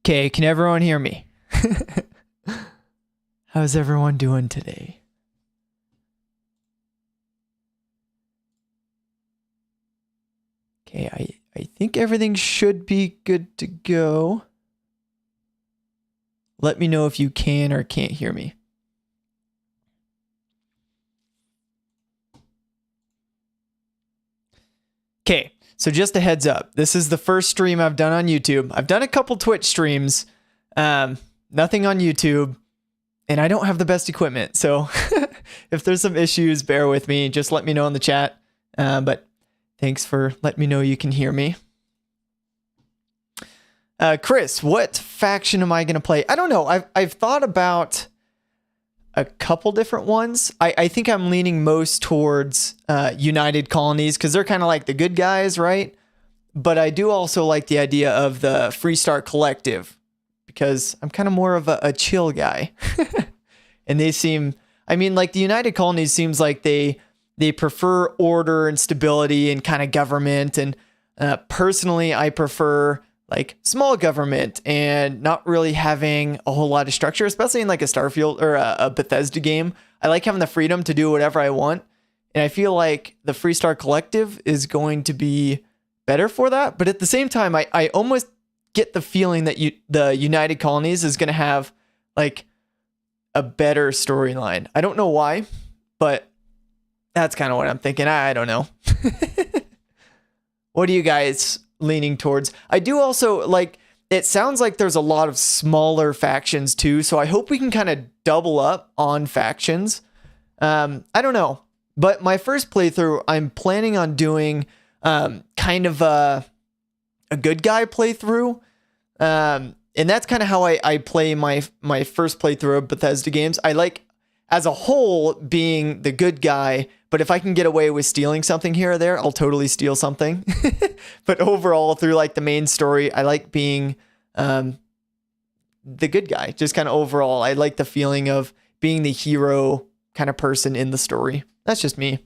Okay, can everyone hear me? How's everyone doing today? Okay, I think everything should be good to go. Let me know if you can or can't hear me. Okay, so just a heads up. This is the first stream I've done on YouTube. I've done a couple Twitch streams, nothing on YouTube, and I don't have the best equipment. So if there's some issues, bear with me. Just let me know in the chat. But thanks for letting me know you can hear me. Chris, what faction am I going to play? I don't know. I've thought about a couple different ones. I think I'm leaning most towards United Colonies because they're kind of like the good guys, right? But I do also like the idea of the Freestart Collective because I'm kind of more of a chill guy. And they seem, I mean, like the United Colonies seems like they prefer order and stability and kind of government. And personally, I prefer like small government and not really having a whole lot of structure, especially in like a Starfield or a Bethesda game. I like having the freedom to do whatever I want. And I feel like the Freestart Collective is going to be better for that. But at the same time, I almost get the feeling that the United Colonies is going to have like a better storyline. I don't know why, but that's kind of what I'm thinking. I don't know. What do you guys leaning towards? I do also like, it sounds like there's a lot of smaller factions too. So I hope we can kind of double up on factions. I don't know, but my first playthrough, I'm planning on doing kind of a good guy playthrough. And that's kind of how I play my first playthrough of Bethesda games. I like as a whole being the good guy, but if I can get away with stealing something here or there, I'll totally steal something. But overall, through like the main story, I like being the good guy. Just kind of overall, I like the feeling of being the hero kind of person in the story. That's just me.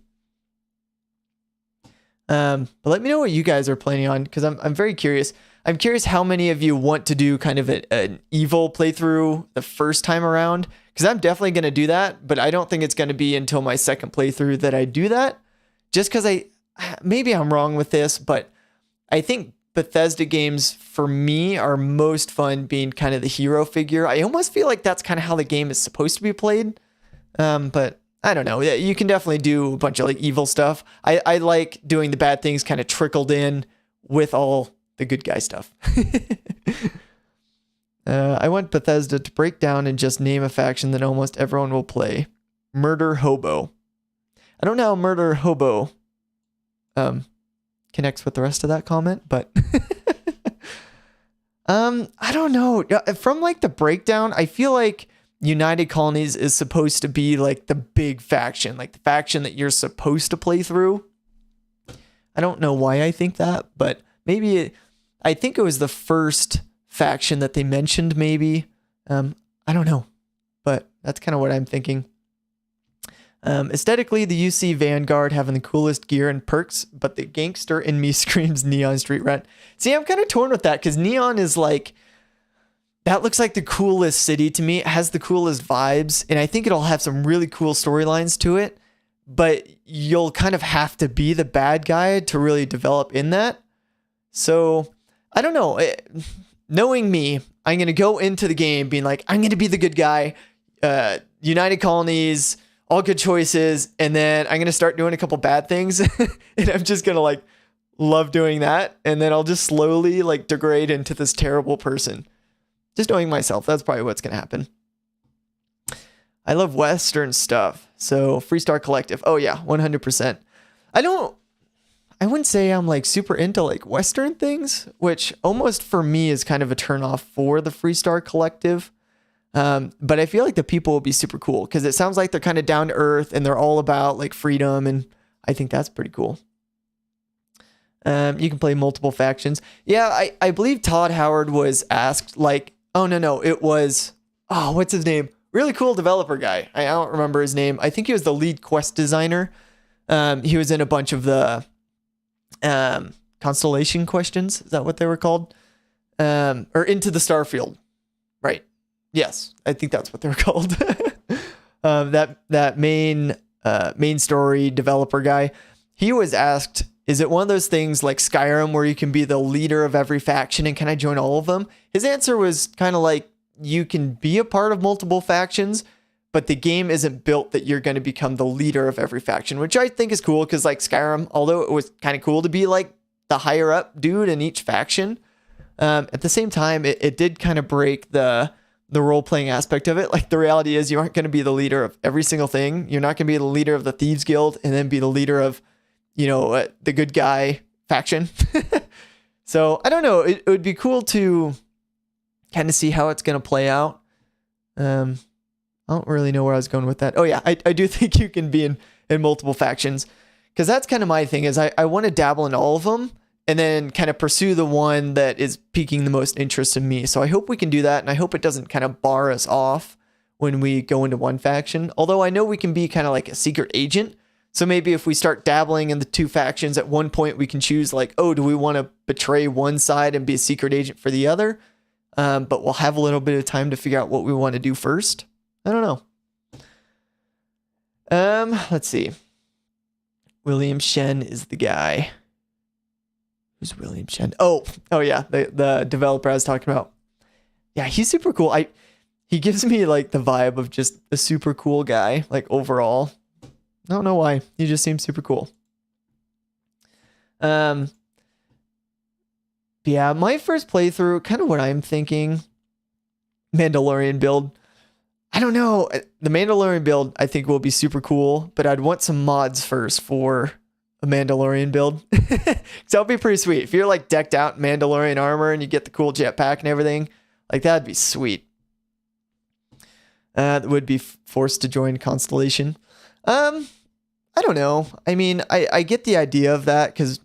But let me know what you guys are planning on, because I'm very curious. I'm curious how many of you want to do kind of an evil playthrough the first time around, because I'm definitely going to do that, but I don't think it's going to be until my second playthrough that I do that. Just because maybe I'm wrong with this, but I think Bethesda games for me are most fun being kind of the hero figure. I almost feel like that's kind of how the game is supposed to be played. But I don't know. You can definitely do a bunch of like evil stuff. I like doing the bad things kind of trickled in with all the good guy stuff. I want Bethesda to break down and just name a faction that almost everyone will play. Murder Hobo. I don't know how Murder Hobo connects with the rest of that comment, but I don't know. From like the breakdown, I feel like United Colonies is supposed to be like the big faction, like the faction that you're supposed to play through. I don't know why I think that, but maybe I think it was the first faction that they mentioned, maybe. I don't know, but that's kind of what I'm thinking. Aesthetically, the UC Vanguard having the coolest gear and perks, but the gangster in me screams Neon Street Rat. See, I'm kind of torn with that because Neon is like, that looks like the coolest city to me. It has the coolest vibes, and I think it'll have some really cool storylines to it, but you'll kind of have to be the bad guy to really develop in that. So, I don't know. Knowing me, I'm going to go into the game being like, I'm going to be the good guy, United Colonies, all good choices, and then I'm going to start doing a couple bad things, and I'm just going to like love doing that, and then I'll just slowly like degrade into this terrible person. Just knowing myself, that's probably what's going to happen. I love Western stuff, so Freestart Collective. Oh yeah, 100%. I wouldn't say I'm like super into like Western things, which almost for me is kind of a turnoff for the Freestart Collective. But I feel like the people will be super cool because it sounds like they're kind of down to earth and they're all about like freedom. And I think that's pretty cool. You can play multiple factions. Yeah, I believe Todd Howard was asked like, oh, no, it was, what's his name? Really cool developer guy. I don't remember his name. I think he was the lead quest designer. He was in a bunch of the Constellation questions. Is that what they were called? or Into the Starfield, right? Yes, I think that's what they're called. That main story developer guy, he was asked, is it one of those things like Skyrim where you can be the leader of every faction and can I join all of them? His answer was kind of like, you can be a part of multiple factions, but the game isn't built that you're going to become the leader of every faction, which I think is cool because like Skyrim, although it was kind of cool to be like the higher up dude in each faction, at the same time, it did kind of break the role-playing aspect of it. Like the reality is you aren't going to be the leader of every single thing. You're not going to be the leader of the Thieves Guild and then be the leader of, the good guy faction. So I don't know. It would be cool to kind of see how it's going to play out. I don't really know where I was going with that. Oh yeah, I do think you can be in multiple factions because that's kind of my thing is I want to dabble in all of them and then kind of pursue the one that is piquing the most interest in me. So I hope we can do that. And I hope it doesn't kind of bar us off when we go into one faction. Although I know we can be kind of like a secret agent. So maybe if we start dabbling in the two factions at one point, we can choose like, oh, do we want to betray one side and be a secret agent for the other? But we'll have a little bit of time to figure out what we want to do first. I don't know. Let's see. William Shen is the guy. Who's William Shen? Oh yeah, the developer I was talking about. Yeah, he's super cool. He gives me like the vibe of just a super cool guy, like overall. I don't know why. He just seems super cool. Yeah, my first playthrough, kind of what I'm thinking, Mandalorian build. I don't know. The Mandalorian build I think will be super cool, but I'd want some mods first for a Mandalorian build. So that'll be pretty sweet. If you're like decked out in Mandalorian armor and you get the cool jetpack and everything, like that'd be sweet. That would be forced to join Constellation. I don't know. I mean, I get the idea of that because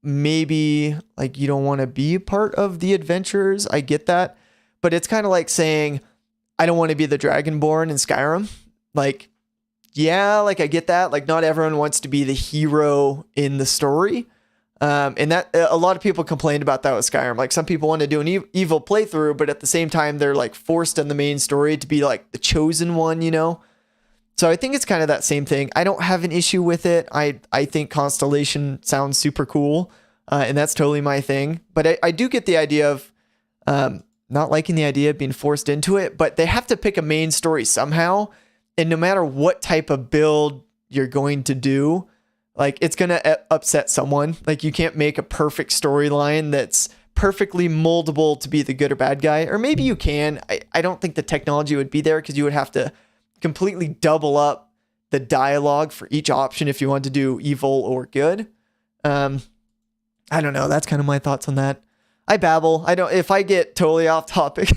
maybe like you don't want to be part of the adventurers. I get that. But it's kind of like saying, I don't want to be the Dragonborn in Skyrim. Like, yeah, like I get that. Like not everyone wants to be the hero in the story. And that a lot of people complained about that with Skyrim. Like some people want to do an evil playthrough, but at the same time, they're like forced in the main story to be like the chosen one, So I think it's kind of that same thing. I don't have an issue with it. I think Constellation sounds super cool. And that's totally my thing. But I do get the idea of not liking the idea of being forced into it, but they have to pick a main story somehow. And no matter what type of build you're going to do, like it's going to upset someone. Like you can't make a perfect storyline that's perfectly moldable to be the good or bad guy. Or maybe you can. I don't think the technology would be there because you would have to completely double up the dialogue for each option if you want to do evil or good. I don't know. That's kind of my thoughts on that. I babble. If I get totally off topic,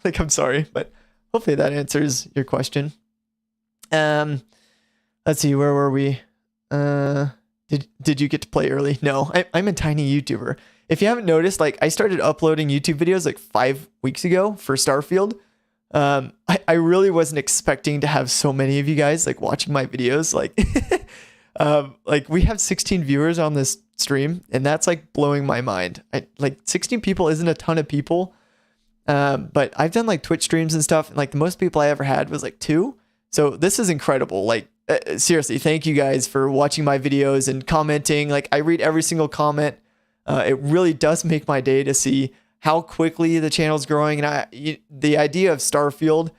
like I'm sorry, but hopefully that answers your question. Let's see, where were we? Did you get to play early? No, I'm a tiny YouTuber. If you haven't noticed, like I started uploading YouTube videos like 5 weeks ago for Starfield. I really wasn't expecting to have so many of you guys like watching my videos. Like we have 16 viewers on this stream and that's like blowing my mind. Like 16 people isn't a ton of people. But I've done like Twitch streams and stuff. And like the most people I ever had was like 2. So this is incredible. Like seriously, thank you guys for watching my videos and commenting. Like I read every single comment. It really does make my day to see how quickly the channel's growing. And the idea of Starfield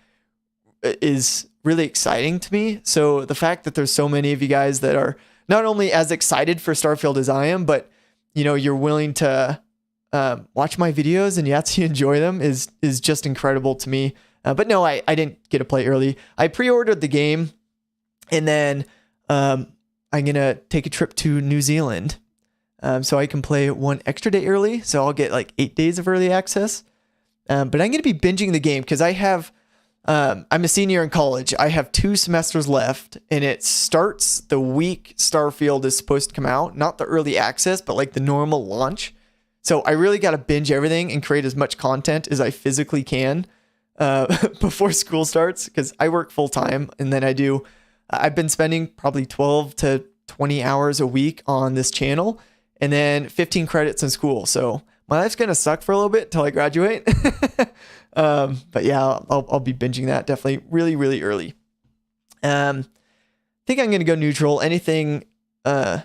is really exciting to me. So the fact that there's so many of you guys that are not only as excited for Starfield as I am, but you're willing to watch my videos and you actually enjoy them is just incredible to me. But no, I didn't get to play early. I pre-ordered the game and then I'm going to take a trip to New Zealand. So I can play 1 extra day early. So I'll get like 8 days of early access. But I'm going to be binging the game because I have, I'm a senior in college. I have 2 semesters left and it starts the week Starfield is supposed to come out, not the early access, but like the normal launch. So I really got to binge everything and create as much content as I physically can before school starts because I work full time and then I've been spending probably 12 to 20 hours a week on this channel and then 15 credits in school. So my life's gonna suck for a little bit until I graduate. But yeah, I'll be binging that definitely really, really early. I think I'm gonna go neutral. Anything, wow,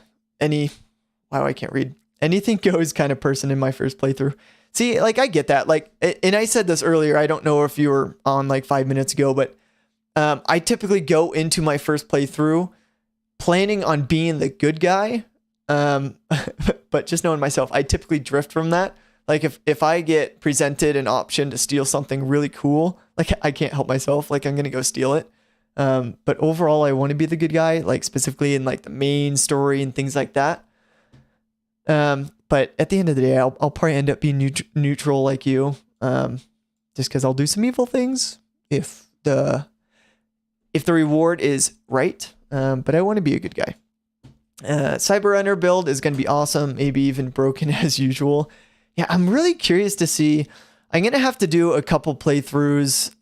I can't read. Anything goes kind of person in my first playthrough. See, like I get that. Like, and I said this earlier. I don't know if you were on like 5 minutes ago, but I typically go into my first playthrough planning on being the good guy. But just knowing myself, I typically drift from that. Like if I get presented an option to steal something really cool, like I can't help myself, like I'm going to go steal it. But overall, I want to be the good guy, like specifically in like the main story and things like that. But at the end of the day, I'll probably end up being neutral like you, just because I'll do some evil things if the reward is right. But I want to be a good guy. Cyber Runner build is going to be awesome, maybe even broken as usual. Yeah, I'm really curious to see. I'm going to have to do a couple playthroughs.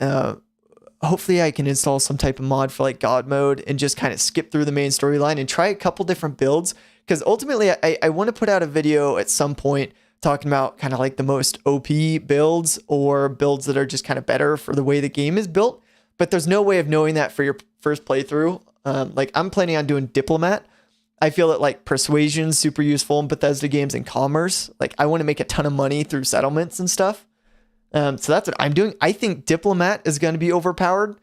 Hopefully I can install some type of mod for like God mode and just kind of skip through the main storyline and try a couple different builds. Because ultimately I want to put out a video at some point talking about kind of like the most OP builds or builds that are just kind of better for the way the game is built. But there's no way of knowing that for your first playthrough. Like I'm planning on doing Diplomat. I feel that like persuasion's super useful in Bethesda games and commerce. Like I want to make a ton of money through settlements and stuff. So that's what I'm doing. I think Diplomat is going to be overpowered.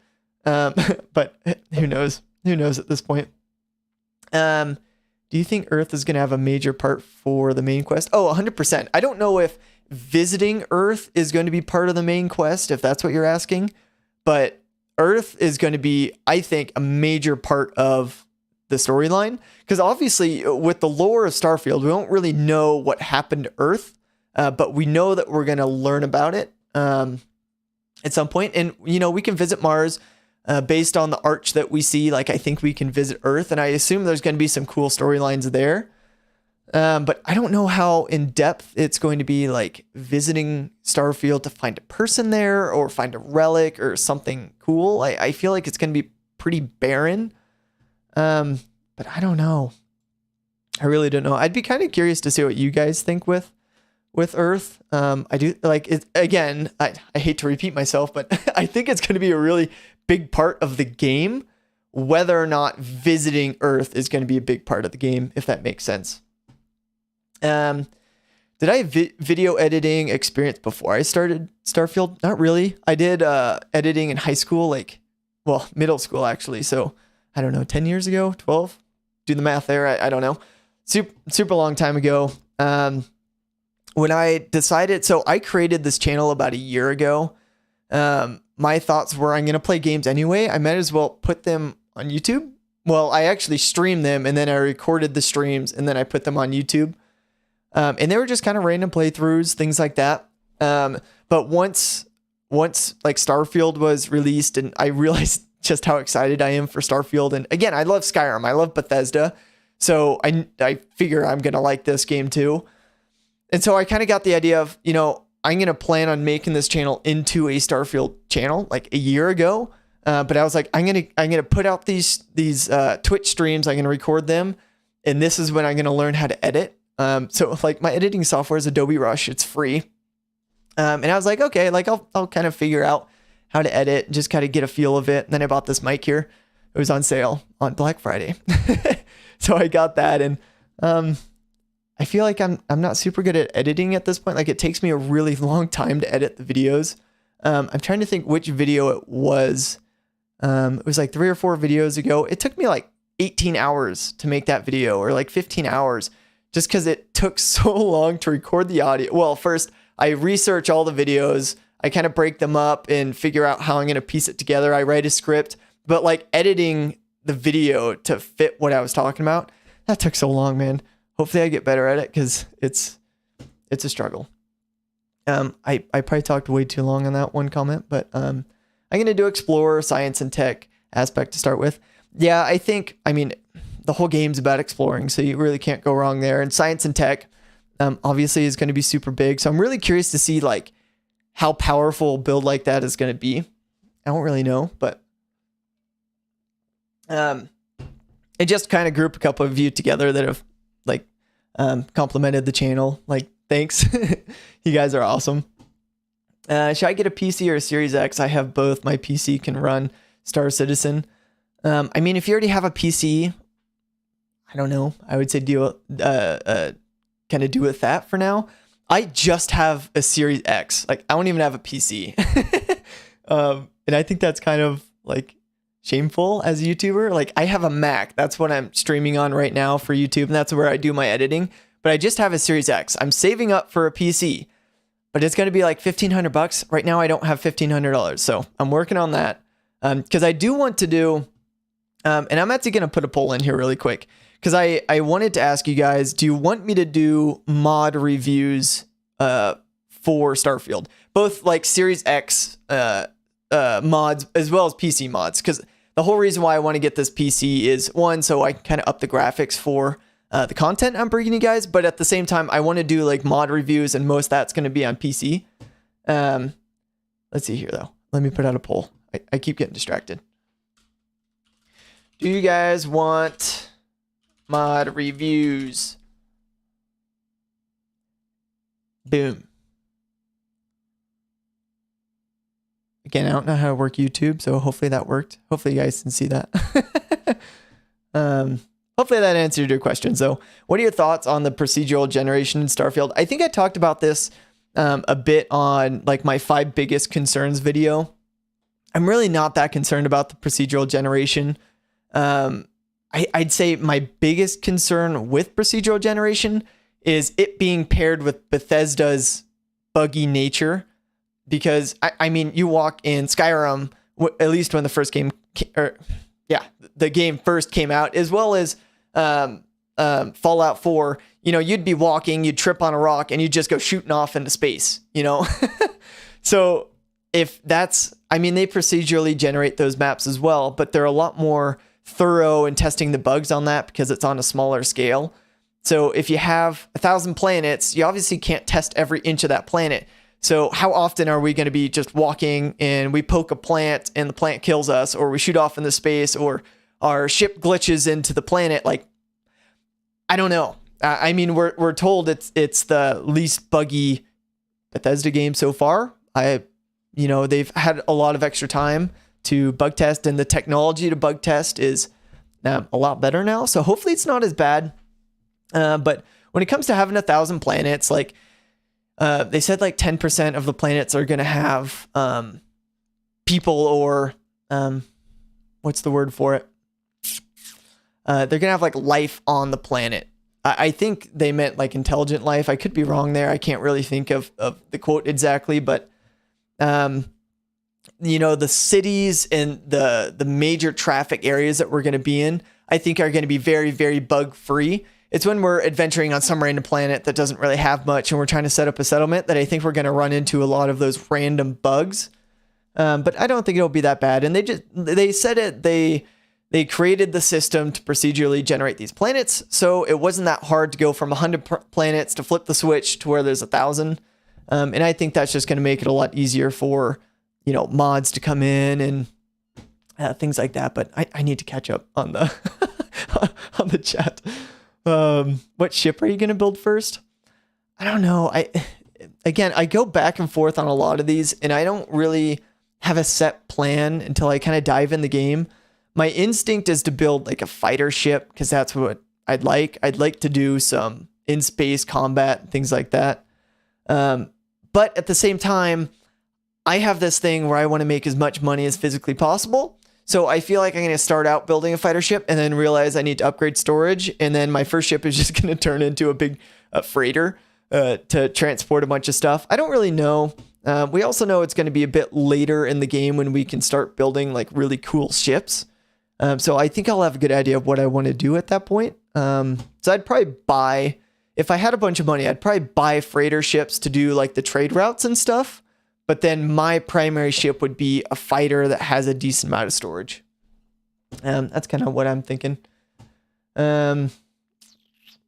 But who knows? Who knows at this point? Do you think Earth is going to have a major part for the main quest? Oh, 100%. I don't know if visiting Earth is going to be part of the main quest, if that's what you're asking. But Earth is going to be, I think, a major part of the storyline. Because obviously, with the lore of Starfield, we don't really know what happened to Earth. But we know that we're going to learn about it at some point. And, you know, we can visit Mars based on the arch that we see. Like, I think we can visit Earth. And I assume there's going to be some cool storylines there. But I don't know how in depth it's going to be, like visiting Starfield to find a person there or find a relic or something cool. I feel like it's going to be pretty barren. But I don't know. I really don't know. I'd be kind of curious to see what you guys think with Earth. I do like it again. I hate to repeat myself, but I think it's going to be a really big part of the game. Whether or not visiting Earth is going to be a big part of the game, if that makes sense. Did I have video editing experience before I started Starfield? Not really. I did editing in high school, middle school actually. So I don't know, 10 years ago, 12. Do the math there. I don't know. Super long time ago. When I decided, so I created this channel about a year ago. My thoughts were I'm going to play games anyway. I might as well put them on YouTube. Well, I actually streamed them and then I recorded the streams and then I put them on YouTube. And they were just kind of random playthroughs, things like that. But once like Starfield was released and I realized just how excited I am for Starfield. And again, I love Skyrim. I love Bethesda. So I figure I'm going to like this game too. And so I kind of got the idea of, you know, I'm going to plan on making this channel into a Starfield channel like a year ago. But I was like, I'm going to put out these Twitch streams. I'm going to record them. And this is when I'm going to learn how to edit. So like my editing software is Adobe Rush. It's free. And I was like, okay, like I'll kind of figure out how to edit and just kind of get a feel of it. And then I bought this mic here. It was on sale on Black Friday. So I got that. And, I feel like I'm not super good at editing at this point. Like it takes me a really long time to edit the videos. I'm trying to think which video it was. It was like 3 or 4 videos ago. It took me like 18 hours to make that video or like 15 hours just because it took so long to record the audio. Well, first I research all the videos. I kind of break them up and figure out how I'm going to piece it together. I write a script, but like editing the video to fit what I was talking about, that took so long, man. Hopefully I get better at it because it's a struggle. I probably talked way too long on that one comment, but I'm going to do Explorer, Science, and Tech aspect to start with. Yeah, I mean, the whole game's about exploring, so you really can't go wrong there. And Science and Tech, obviously, is going to be super big. So I'm really curious to see like how powerful a build like that is going to be. I don't really know, but it just kind of group a couple of you together that have like complimented the channel, like Thanks. You guys are awesome. Should I get a PC or a Series X? I have both. My PC can run Star Citizen. I mean, if you already have a PC, I don't know. I would say kind of do with that for now. I just have a Series X. Like, I don't even have a PC. And I think that's kind of like shameful as a YouTuber. Like, I have a Mac. That's what I'm streaming on right now for YouTube, and that's where I do my editing. But I just have a Series X. I'm saving up for a PC, but it's going to be like $1,500. Right now, I don't have $1,500. So I'm working on that. Because I do want to do, and I'm actually going to put a poll in here really quick. Because I wanted to ask you guys, do you want me to do mod reviews for Starfield? Both like Series X mods as well as PC mods. Because the whole reason why I want to get this PC is, one, so I can kind of up the graphics for the content I'm bringing you guys. But at the same time, I want to do like mod reviews, and most of that's going to be on PC. Let's see here, though. Let me put out a poll. I keep getting distracted. Do you guys want mod reviews? Boom. Again, I don't know how to work YouTube, so hopefully that worked. Hopefully you guys can see that. Hopefully that answered your question. So what are your thoughts on the procedural generation in Starfield? I think I talked about this a bit on like my 5 biggest concerns video. I'm really not that concerned about the procedural generation. I'd say my biggest concern with procedural generation is it being paired with Bethesda's buggy nature. Because, I mean, you walk in Skyrim, at least when the first game, the game first came out, as well as Fallout 4, you know, you'd be walking, you'd trip on a rock, and you'd just go shooting off into space, you know? So if that's, I mean, they procedurally generate those maps as well, but they're a lot more thorough in testing the bugs on that because it's on a smaller scale. So if you have 1,000 planets, you obviously can't test every inch of that planet. So how often are we going to be just walking and we poke a plant and the plant kills us, or we shoot off into space, or our ship glitches into the planet? Like, I don't know. I mean, we're told it's the least buggy Bethesda game so far. They've had a lot of extra time to bug test, and the technology to bug test is a lot better now. So hopefully it's not as bad. But when it comes to having 1,000 planets, like, they said like 10% of the planets are going to have people, or what's the word for it? They're going to have like life on the planet. I think they meant like intelligent life. I could be wrong there. I can't really think of the quote exactly, but the cities and the major traffic areas that we're going to be in, I think are going to be very, very bug free. It's when we're adventuring on some random planet that doesn't really have much and we're trying to set up a settlement that I think we're going to run into a lot of those random bugs. But I don't think it'll be that bad. And they said it, they created the system to procedurally generate these planets. So it wasn't that hard to go from 100 planets to flip the switch to where there's 1,000. And I think that's just going to make it a lot easier for, mods to come in and things like that. But I need to catch up on the, on the chat. What ship are you going to build first? I don't know. I go back and forth on a lot of these, and I don't really have a set plan until I kind of dive in the game. My instinct is to build like a fighter ship, because that's what I'd like. I'd like to do some in-space combat, things like that. But at the same time, I have this thing where I want to make as much money as physically possible. So I feel like I'm going to start out building a fighter ship and then realize I need to upgrade storage. And then my first ship is just going to turn into a big freighter to transport a bunch of stuff. I don't really know. We also know it's going to be a bit later in the game when we can start building like really cool ships. So I think I'll have a good idea of what I want to do at that point. So I'd probably buy, if I had a bunch of money, I'd probably buy freighter ships to do like the trade routes and stuff. But then my primary ship would be a fighter that has a decent amount of storage. That's kind of what I'm thinking. I'm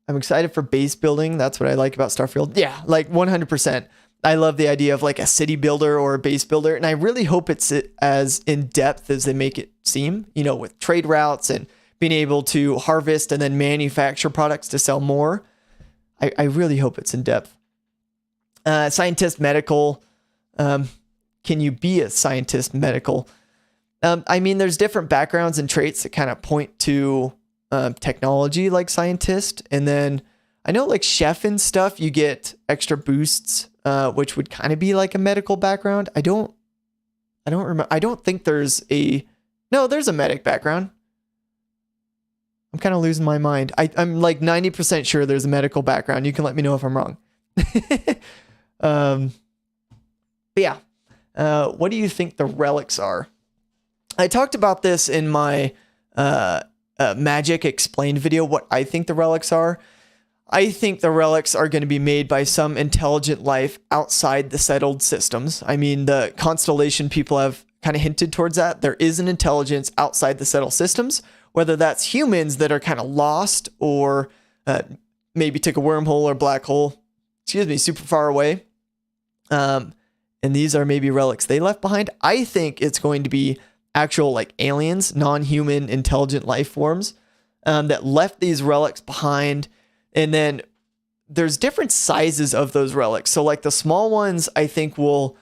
excited for base building. That's what I like about Starfield. Yeah, like 100%. I love the idea of like a city builder or a base builder. And I really hope it's as in depth as they make it seem, with trade routes and being able to harvest and then manufacture products to sell more. I really hope it's in depth. Scientist medical. Can you be a scientist medical? I mean, there's different backgrounds and traits that kind of point to technology, like scientist. And then I know like chef and stuff, you get extra boosts, which would kind of be like a medical background. I don't remember. I don't think there's there's a medic background. I'm kind of losing my mind. I'm like 90% sure there's a medical background. You can let me know if I'm wrong. But yeah. What do you think the relics are? I talked about this in my Magic Explained video, what I think the relics are. I think the relics are going to be made by some intelligent life outside the settled systems. I mean, the constellation people have kind of hinted towards that. There is an intelligence outside the settled systems, whether that's humans that are kind of lost or maybe took a wormhole or black hole, super far away. And these are maybe relics they left behind. I think it's going to be actual like aliens, non-human intelligent life forms that left these relics behind. And then there's different sizes of those relics. So like the small ones, I think will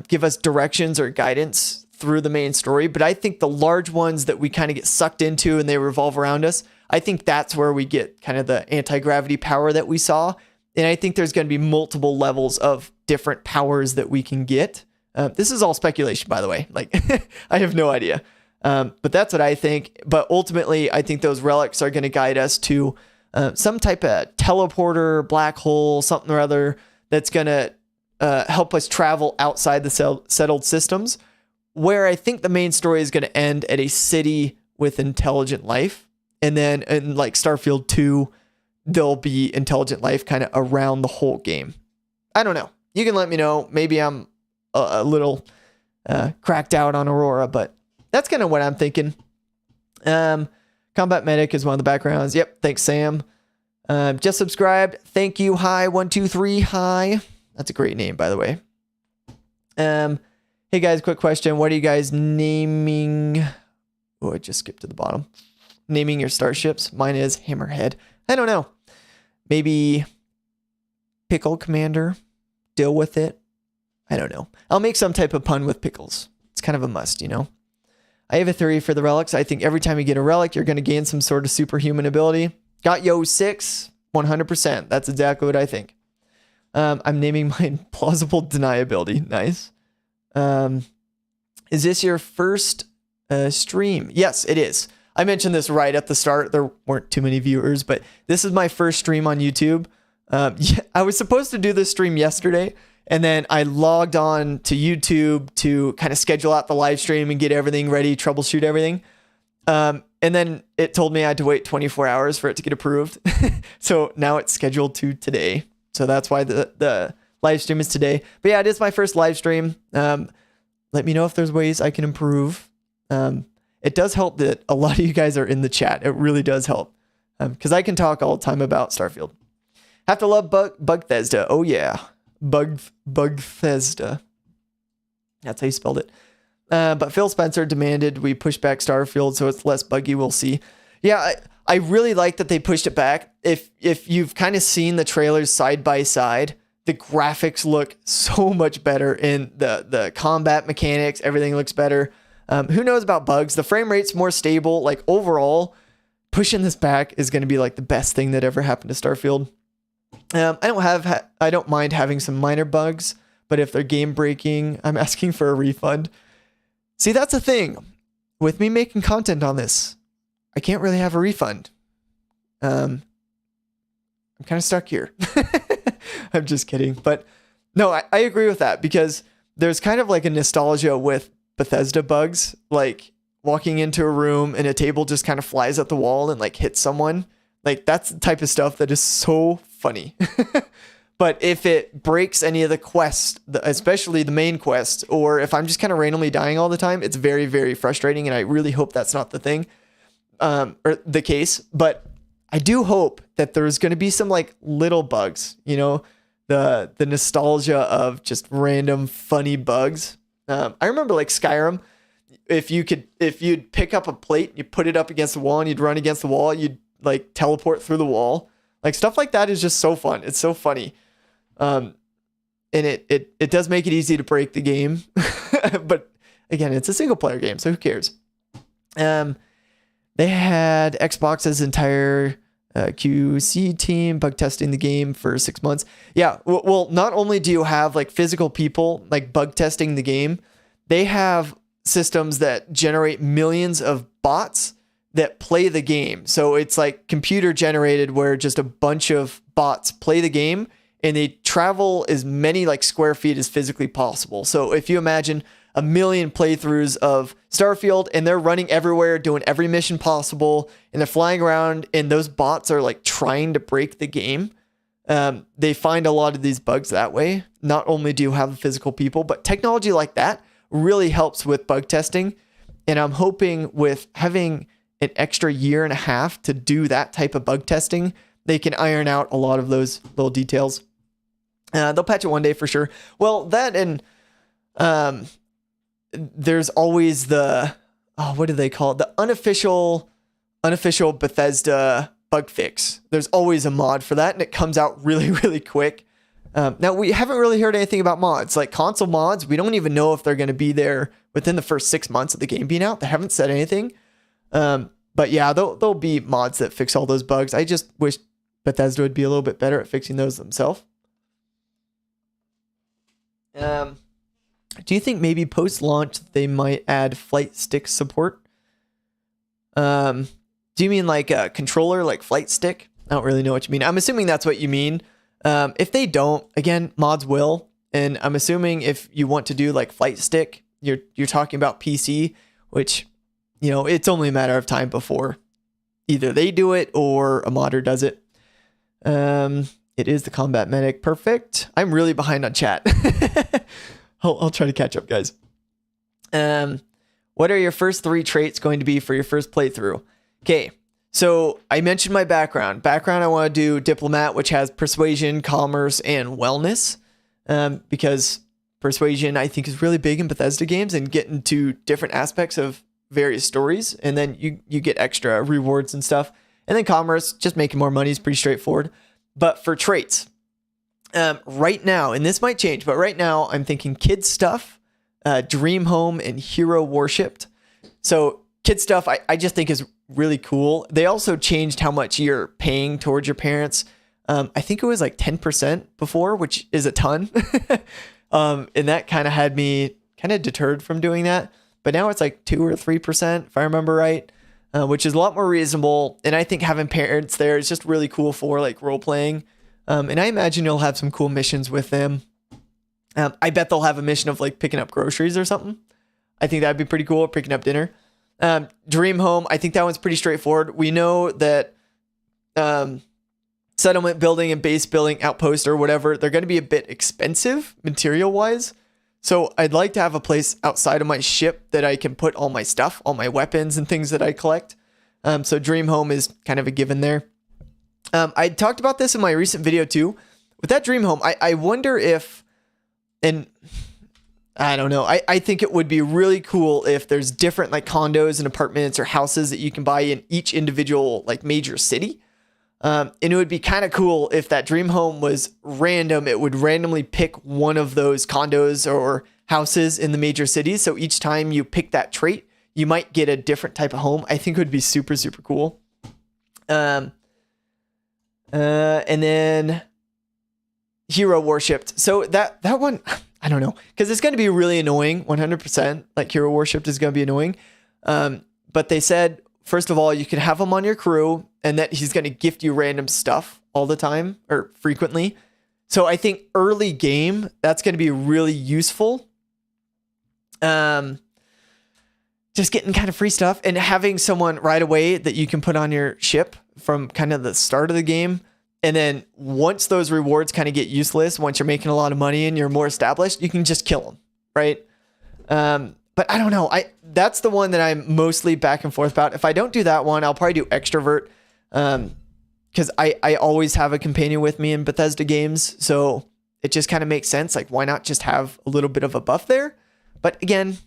give us directions or guidance through the main story. But I think the large ones that we kind of get sucked into and they revolve around us, I think that's where we get kind of the anti-gravity power that we saw. And I think there's going to be multiple levels of different powers that we can get. This is all speculation, by the way. Like, I have no idea. But that's what I think. But ultimately, I think those relics are going to guide us to some type of teleporter, black hole, something or other that's going to help us travel outside the settled systems, where I think the main story is going to end at a city with intelligent life. And then in like Starfield 2, there'll be intelligent life kind of around the whole game. I don't know. You can let me know. Maybe I'm a little cracked out on Aurora, but that's kind of what I'm thinking. Combat Medic is one of the backgrounds. Yep. Thanks, Sam. Just subscribed. Thank you. Hi. 123. Hi. That's a great name, by the way. Hey guys, quick question. What are you guys naming? Oh, I just skipped to the bottom. Naming your starships. Mine is Hammerhead. I don't know. Maybe Pickle Commander. Deal with it. I don't know. I'll make some type of pun with pickles. It's kind of a must, you know. I have a theory for the relics. I think every time you get a relic, you're going to gain some sort of superhuman ability. Got yo 6, 100%. That's exactly what I think. I'm naming mine plausible deniability. Nice. Is this your first stream? Yes, it is. I mentioned this right at the start. There weren't too many viewers, but this is my first stream on YouTube. Yeah, I was supposed to do this stream yesterday, and then I logged on to YouTube to kind of schedule out the live stream and get everything ready, troubleshoot everything. And then it told me I had to wait 24 hours for it to get approved. So now it's scheduled to today. So that's why the live stream is today. But yeah, it is my first live stream. Let me know if there's ways I can improve. It does help that a lot of you guys are in the chat. It really does help. Because I can talk all the time about Starfield. Have to love Bethesda. Oh yeah. Bethesda. That's how you spelled it. But Phil Spencer demanded we push back Starfield so it's less buggy. We'll see. Yeah, I really like that they pushed it back. If you've kind of seen the trailers side by side, the graphics look so much better in the combat mechanics. Everything looks better. Who knows about bugs? The frame rate's more stable. Like overall, pushing this back is going to be like the best thing that ever happened to Starfield. I don't mind having some minor bugs, but if they're game breaking, I'm asking for a refund. See, that's the thing with me making content on this. I can't really have a refund. I'm kind of stuck here. I'm just kidding. But no, I agree with that because there's kind of like a nostalgia with Bethesda bugs, like walking into a room and a table just kind of flies at the wall and like hits someone. Like that's the type of stuff that is so funny. But if it breaks any of the quests, especially the main quest, or if I'm just kind of randomly dying all the time, it's very, very frustrating. And I really hope that's not the thing, or the case. But I do hope that there's going to be some like little bugs, you know, the nostalgia of just random funny bugs. I remember like Skyrim, if you'd pick up a plate, you put it up against the wall and you'd run against the wall, you'd like teleport through the wall. Like stuff like that is just so fun. It's so funny. and it does make it easy to break the game. But again, it's a single player game, so who cares? They had Xbox's entire QC team bug testing the game for 6 months. Yeah, well, not only do you have like physical people like bug testing the game, they have systems that generate millions of bots that play the game. So it's like computer generated where just a bunch of bots play the game and they travel as many like square feet as physically possible. So if you imagine a million playthroughs of Starfield and they're running everywhere, doing every mission possible, and they're flying around and those bots are like trying to break the game. They find a lot of these bugs that way. Not only do you have the physical people, but technology like that really helps with bug testing. And I'm hoping with having an extra year and a half to do that type of bug testing, they can iron out a lot of those little details. They'll patch it one day for sure. Well, that and there's always the, what do they call it? The unofficial Bethesda bug fix. There's always a mod for that, and it comes out really, really quick. Now, we haven't really heard anything about mods. Like console mods, we don't even know if they're going to be there within the first 6 months of the game being out. They haven't said anything. But yeah, there'll be mods that fix all those bugs. I just wish Bethesda would be a little bit better at fixing those themselves. Do you think maybe post-launch they might add flight stick support? Do you mean like a controller, like flight stick? I don't really know what you mean. I'm assuming that's what you mean. If they don't, again, mods will. And I'm assuming if you want to do like flight stick, you're talking about PC, which, you know, it's only a matter of time before either they do it or a modder does it. It is the combat medic. Perfect. I'm really behind on chat. I'll try to catch up, guys. What are your first 3 traits going to be for your first playthrough? Okay, so I mentioned my background. I want to do diplomat, which has persuasion, commerce, and wellness. Because persuasion, I think, is really big in Bethesda games and get into different aspects of various stories. And then you get extra rewards and stuff. And then commerce, just making more money is pretty straightforward. But for traits, right now, and this might change, but right now I'm thinking kid stuff, dream home, and hero worshipped. So kid stuff, I just think is really cool. They also changed how much you're paying towards your parents. I think it was like 10% before, which is a ton. And that kind of had me kind of deterred from doing that. But now it's like 2 or 3%, if I remember right, which is a lot more reasonable. And I think having parents there is just really cool for like role playing. And I imagine you'll have some cool missions with them. I bet they'll have a mission of like picking up groceries or something. I think that'd be pretty cool, picking up dinner. Dream home, I think that one's pretty straightforward. We know that settlement building and base building, outpost or whatever, they're going to be a bit expensive material wise. So I'd like to have a place outside of my ship that I can put all my stuff, all my weapons and things that I collect. So dream home is kind of a given there. I talked about this in my recent video too. With that dream home, I wonder if, and I don't know, I think it would be really cool if there's different like condos and apartments or houses that you can buy in each individual like major city. And it would be kind of cool if that dream home was random. It would randomly pick one of those condos or houses in the major cities. So each time you pick that trait, you might get a different type of home. I think it would be super, super cool. And then hero worshipped. So that one, I don't know, because it's going to be really annoying. 100%. Like hero worshipped is going to be annoying. But they said, first of all, you can have him on your crew and that he's going to gift you random stuff all the time or frequently. So I think early game, that's going to be really useful. Just getting kind of free stuff and having someone right away that you can put on your ship from kind of the start of the game. And then once those rewards kind of get useless, once you're making a lot of money and you're more established, you can just kill them, right? But I don't know. That's the one that I'm mostly back and forth about. If I don't do that one, I'll probably do extrovert. Because I always have a companion with me in Bethesda games. So it just kind of makes sense. Like, why not just have a little bit of a buff there? But again,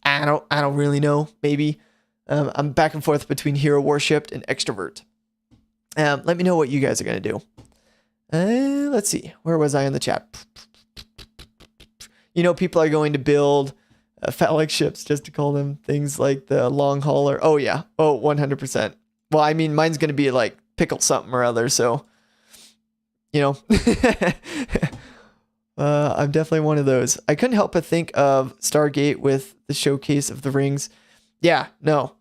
I don't really know. Maybe I'm back and forth between hero worshipped and extrovert. Let me know what you guys are going to do. Let's see. Where was I in the chat? people are going to build phallic ships, just to call them, things like the long hauler. Oh yeah. Oh, 100%. Well, I mean, mine's going to be like pickle something or other. So, I'm definitely one of those. I couldn't help but think of Stargate with the showcase of the rings. Yeah, no.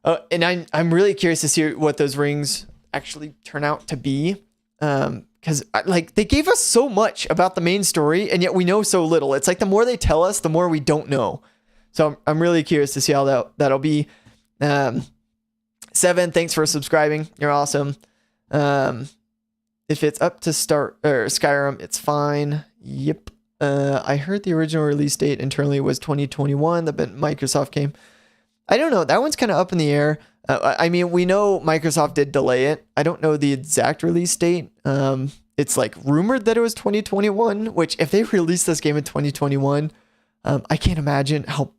And I'm really curious to see what those rings actually turn out to be. Because like they gave us so much about the main story, and yet we know so little. It's like the more they tell us, the more we don't know. So I'm really curious to see how that'll be. 7, thanks for subscribing. You're awesome. If it's up to Skyrim, it's fine. Yep. I heard the original release date internally was 2021. The Microsoft game. I don't know. That one's kind of up in the air. I mean, we know Microsoft did delay it. I don't know the exact release date. It's like rumored that it was 2021, which if they released this game in 2021, I can't imagine how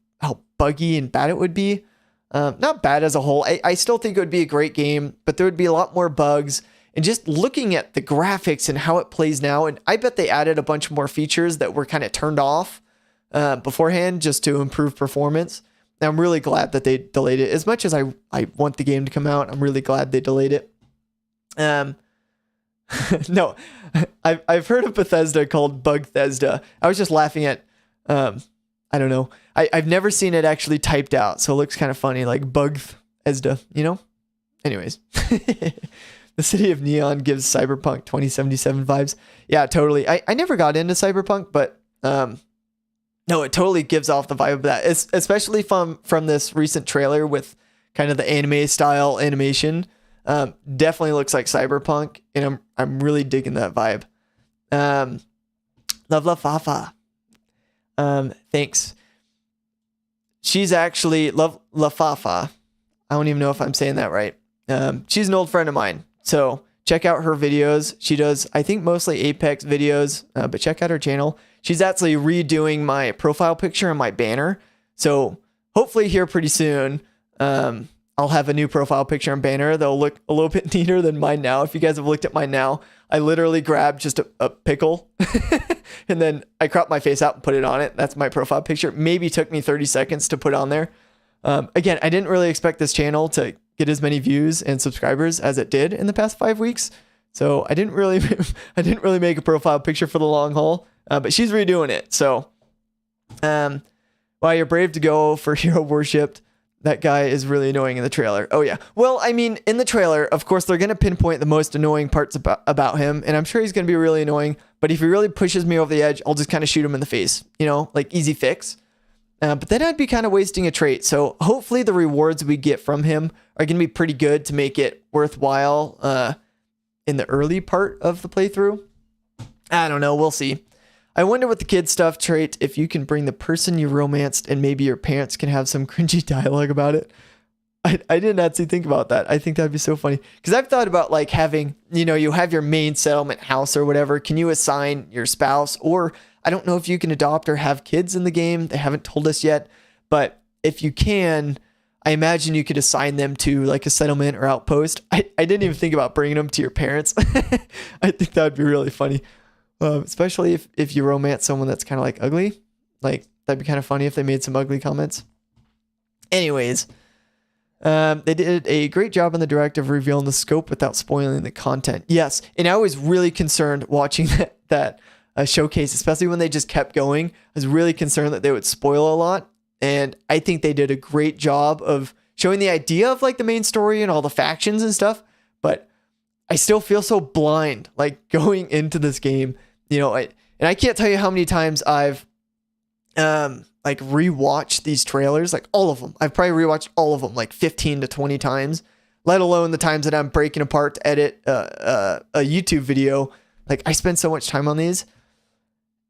buggy and bad it would be. Not bad as a whole. I still think it would be a great game, but there would be a lot more bugs. And just looking at the graphics and how it plays now, and I bet they added a bunch more features that were kind of turned off beforehand just to improve performance. And I'm really glad that they delayed it. As much as I want the game to come out, I'm really glad they delayed it. No, I've heard of Bethesda called Bethesda. I was just laughing at, I don't know. I've never seen it actually typed out, so it looks kind of funny, like Bethesda, Anyways. The City of Neon gives Cyberpunk 2077 vibes. Yeah, totally. I never got into Cyberpunk, but no, it totally gives off the vibe of that, especially from this recent trailer with kind of the anime style animation. Definitely looks like Cyberpunk, and I'm really digging that vibe. Love Fafa. Thanks. She's actually Love Fafa. I don't even know if I'm saying that right. She's an old friend of mine. So check out her videos. She does, I think, mostly Apex videos, but check out her channel. She's actually redoing my profile picture and my banner. So hopefully here pretty soon, I'll have a new profile picture and banner. They'll look a little bit neater than mine now. If you guys have looked at mine now, I literally grabbed just a pickle and then I cropped my face out and put it on it. That's my profile picture. Maybe took me 30 seconds to put on there. Again, I didn't really expect this channel to get as many views and subscribers as it did in the past 5 weeks. So I didn't really make a profile picture for the long haul, but she's redoing it. So, while you're brave to go for hero worshipped, that guy is really annoying in the trailer. Oh yeah. Well, I mean, in the trailer, of course, they're going to pinpoint the most annoying parts about him. And I'm sure he's going to be really annoying, but if he really pushes me over the edge, I'll just kind of shoot him in the face, like easy fix. But then I'd be kind of wasting a trait. So hopefully the rewards we get from him are going to be pretty good to make it worthwhile in the early part of the playthrough. I don't know. We'll see. I wonder with the kid stuff trait, if you can bring the person you romanced and maybe your parents can have some cringy dialogue about it. I didn't actually think about that. I think that'd be so funny. Because I've thought about like having, you have your main settlement house or whatever. Can you assign your spouse, or I don't know if you can adopt or have kids in the game. They haven't told us yet. But if you can, I imagine you could assign them to like a settlement or outpost. I didn't even think about bringing them to your parents. I think that would be really funny. Especially if you romance someone that's kind of like ugly. Like that'd be kind of funny if they made some ugly comments. Anyways, they did a great job on the direct of revealing the scope without spoiling the content. Yes. And I was really concerned watching that showcase, especially when they just kept going. I was really concerned that they would spoil a lot. And I think they did a great job of showing the idea of like the main story and all the factions and stuff. But I still feel so blind, like going into this game, and I can't tell you how many times I've, like rewatched these trailers, like all of them. I've probably rewatched all of them like 15 to 20 times, let alone the times that I'm breaking apart to edit a YouTube video. Like I spend so much time on these.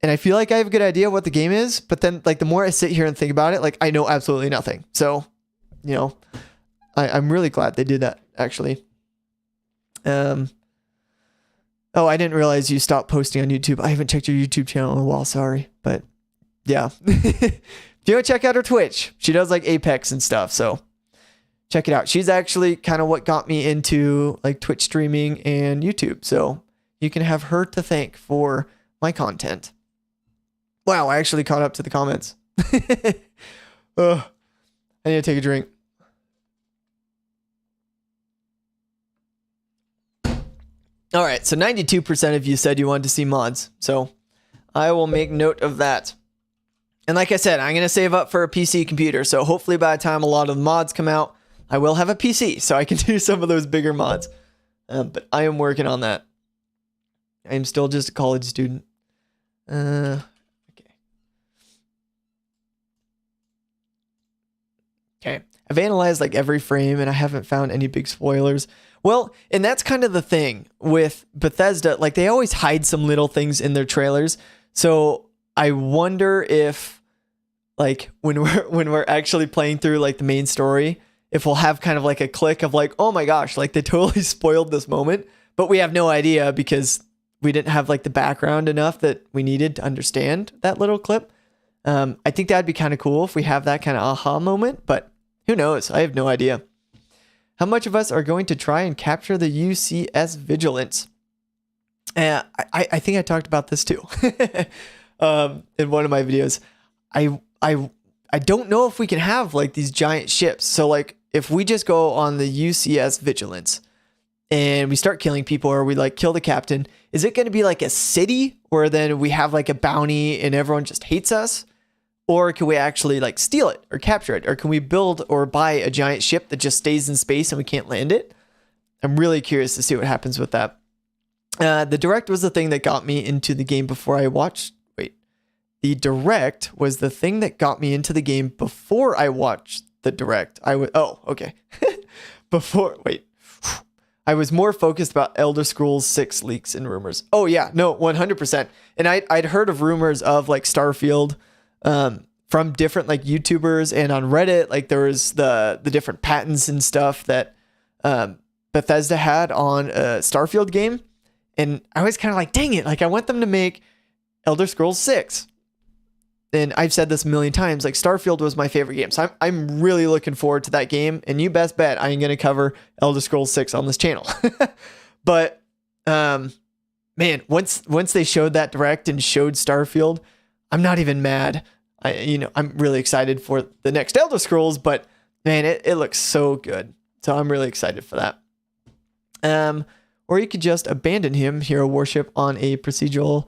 And I feel like I have a good idea what the game is, but then like the more I sit here and think about it, like I know absolutely nothing. So, I'm really glad they did that actually. Oh, I didn't realize you stopped posting on YouTube. I haven't checked your YouTube channel in a while. Sorry, but yeah. If you want to check out her Twitch, she does like Apex and stuff. So check it out. She's actually kind of what got me into like Twitch streaming and YouTube. So you can have her to thank for my content. Wow, I actually caught up to the comments. Ugh, I need to take a drink. All right, so 92% of you said you wanted to see mods. So I will make note of that. And like I said, I'm going to save up for a PC computer. So hopefully by the time a lot of the mods come out, I will have a PC so I can do some of those bigger mods. But I am working on that. I'm still just a college student. Okay. Okay. I've analyzed like every frame and I haven't found any big spoilers. Well, and that's kind of the thing with Bethesda. Like they always hide some little things in their trailers. So I wonder if like when we're actually playing through like the main story, if we'll have kind of like a click of like, oh my gosh, like they totally spoiled this moment, but we have no idea because we didn't have like the background enough that we needed to understand that little clip. I think that'd be kind of cool if we have that kind of aha moment, but who knows? I have no idea. How much of us are going to try and capture the UCS vigilance? I think I talked about this too in one of my videos. I don't know if we can have like these giant ships. So like if we just go on the UCS vigilance and we start killing people or we like kill the captain, is it going to be like a city where then we have like a bounty and everyone just hates us? Or can we actually like steal it or capture it? Or can we build or buy a giant ship that just stays in space and we can't land it? I'm really curious to see what happens with that. The direct was the thing that got me into the game before I watched. The direct was the thing that got me into the game before I watched the direct. I was more focused about Elder Scrolls 6 leaks and rumors. Oh yeah, no, 100%. And I'd heard of rumors of like Starfield from different like YouTubers, and on Reddit, like there was the different patents and stuff that Bethesda had on a Starfield game. And I was kind of like, dang it, like I want them to make Elder Scrolls 6. And I've said this a million times, like Starfield was my favorite game. So I'm really looking forward to that game. And you best bet I am going to cover Elder Scrolls 6 on this channel. But man, once they showed that direct and showed Starfield, I'm not even mad. I'm really excited for the next Elder Scrolls, but man, it looks so good. So I'm really excited for that. Or you could just abandon him, hero worship on a procedural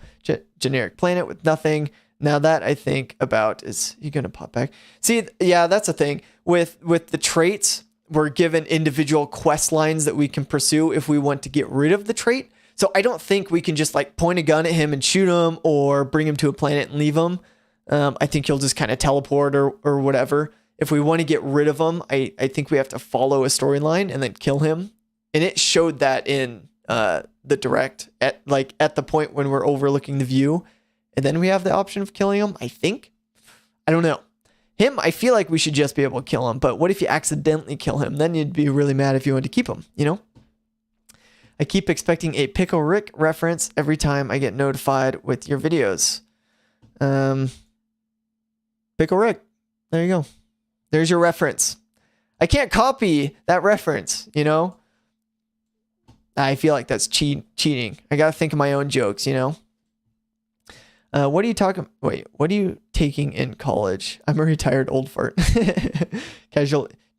generic planet with nothing. Now that I think about is he going to pop back? See, yeah, that's a thing with the traits. We're given individual quest lines that we can pursue if we want to get rid of the trait. So I don't think we can just like point a gun at him and shoot him or bring him to a planet and leave him. I think he'll just kind of teleport or whatever. If we want to get rid of him, I think we have to follow a storyline and then kill him. And it showed that in the direct at the point when we're overlooking the view. And then we have the option of killing him, I think. I don't know. Him, I feel like we should just be able to kill him. But what if you accidentally kill him? Then you'd be really mad if you wanted to keep him, you know? I keep expecting a Pickle Rick reference every time I get notified with your videos. Pickle Rick. There you go. There's your reference. I can't copy that reference, you know? I feel like that's cheating. I got to think of my own jokes, you know? What are you taking in college? I'm a retired old fart.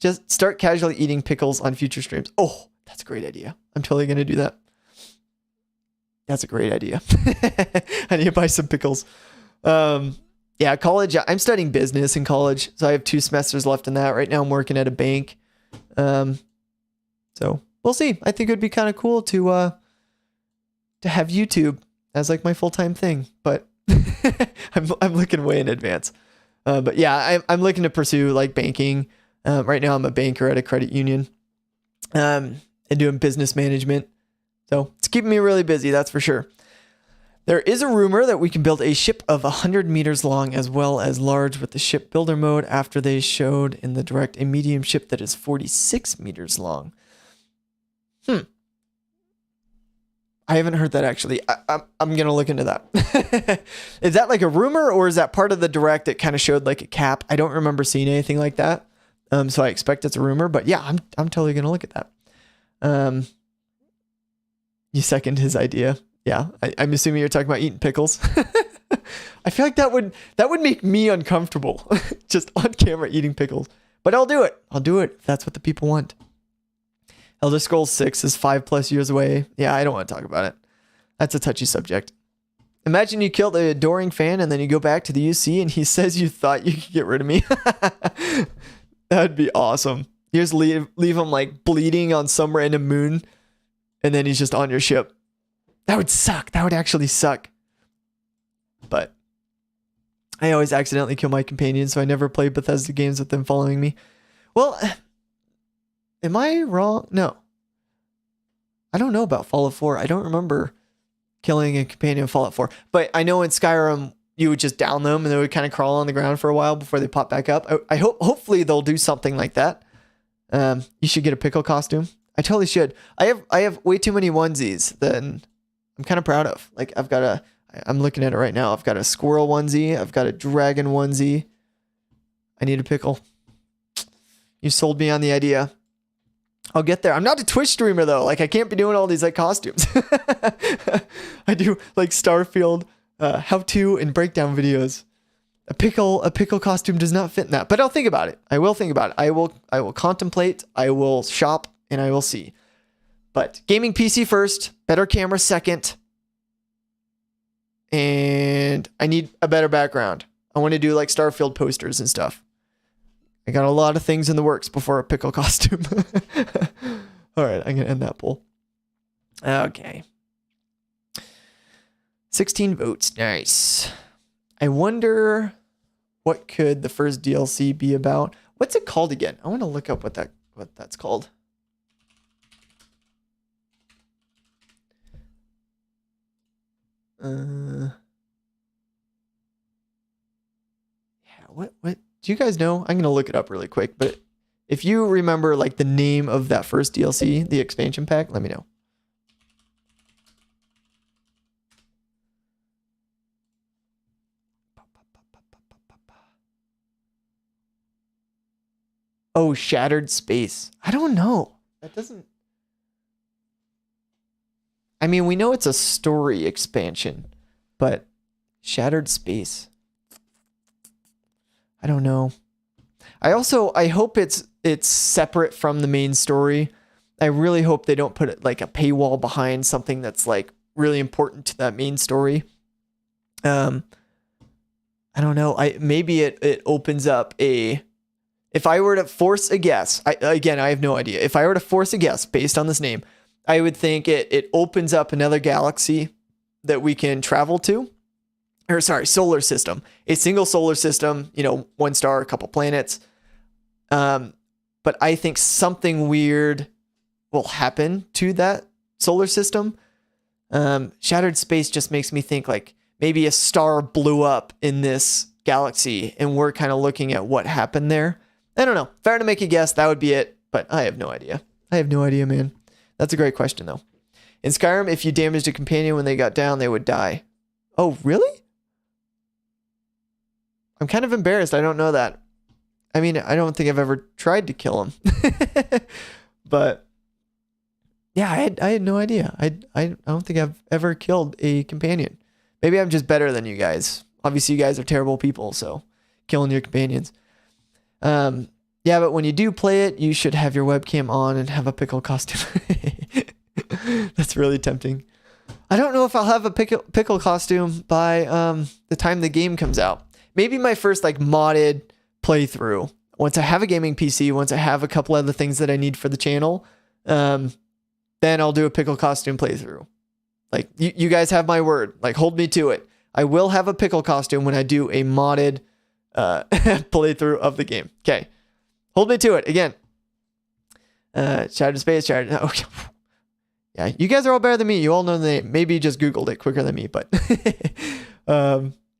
Just start casually eating pickles on future streams. Oh, that's a great idea. I'm totally going to do that. That's a great idea. I need to buy some pickles. Yeah, college. I'm studying business in college. So I have 2 semesters left in that. Right now I'm working at a bank. So we'll see. I think it would be kind of cool to have YouTube as like my full-time thing, but I'm looking way in advance. But yeah, I'm looking to pursue like banking. Right now I'm a banker at a credit union, and doing business management. So it's keeping me really busy. That's for sure. There is a rumor that we can build a ship of 100 meters long as well as large with the ship builder mode after they showed in the direct a medium ship that is 46 meters long. I haven't heard that actually. I'm going to look into that. Is that like a rumor or is that part of the direct that kind of showed like a cap? I don't remember seeing anything like that. So I expect it's a rumor, but yeah, I'm totally going to look at that. You second his idea. Yeah. I'm assuming you're talking about eating pickles. I feel like that would make me uncomfortable, just on camera eating pickles. But I'll do it. I'll do it if that's what the people want. Elder Scrolls 6 is 5+ years away. Yeah, I don't want to talk about it. That's a touchy subject. Imagine you killed a adoring fan and then you go back to the UC and he says you thought you could get rid of me. That'd be awesome. You just leave him like bleeding on some random moon and then he's just on your ship. That would suck. That would actually suck. But I always accidentally kill my companions, so I never play Bethesda games with them following me. Well, am I wrong? No. I don't know about Fallout 4. I don't remember killing a companion in Fallout 4. But I know in Skyrim, you would just down them and they would kind of crawl on the ground for a while before they pop back up. I hope, hopefully they'll do something like that. You should get a pickle costume. I totally should. I have way too many onesies that I'm kind of proud of. Like I'm looking at it right now. I've got a squirrel onesie. I've got a dragon onesie. I need a pickle. You sold me on the idea. I'll get there. I'm not a Twitch streamer though. Like I can't be doing all these like costumes. I do like Starfield, how-to and breakdown videos. A pickle costume does not fit in that, but I'll think about it. I will think about it. I will contemplate. I will shop and I will see. But gaming PC first, better camera second. And I need a better background. I want to do like Starfield posters and stuff. I got a lot of things in the works before a pickle costume. All right, I'm going to end that poll. Okay. 16 votes. Nice. I wonder what could the first DLC be about? What's it called again? I want to look up what that's called. Yeah, what do you guys know? I'm going to look it up really quick, but if you remember like the name of that first DLC, the expansion pack, let me know. Oh, Shattered Space. I don't know. That doesn't... I mean, we know it's a story expansion, but Shattered Space. I don't know. I hope it's separate from the main story. I really hope they don't put it like a paywall behind something that's like really important to that main story. I don't know. Maybe it opens up a... If I were to force a guess, I have no idea. If I were to force a guess based on this name, I would think it opens up another galaxy that we can travel to. Or sorry, solar system. A single solar system, you know, 1 star, a couple planets. But I think something weird will happen to that solar system. Shattered Space just makes me think like maybe a star blew up in this galaxy and we're kind of looking at what happened there. I don't know. If I were to make a guess, that would be it. But I have no idea. I have no idea, man. That's a great question, though. In Skyrim, if you damaged a companion when they got down, they would die. Oh, really? I'm kind of embarrassed. I don't know that. I mean, I don't think I've ever tried to kill him. But yeah, I had no idea. I don't think I've ever killed a companion. Maybe I'm just better than you guys. Obviously, you guys are terrible people, so killing your companions. Yeah, but when you do play it, you should have your webcam on and have a pickle costume. That's really tempting. I don't know if I'll have a pickle costume by the time the game comes out. Maybe my first like modded playthrough. Once I have a gaming PC, once I have a couple other things that I need for the channel, then I'll do a pickle costume playthrough. Like you guys have my word. Like hold me to it. I will have a pickle costume when I do a modded playthrough of the game. Okay. Hold me to it. Again. Shattered Space, Shattered. Okay. Yeah, you guys are all better than me. You all know the name. Maybe you just Googled it quicker than me, but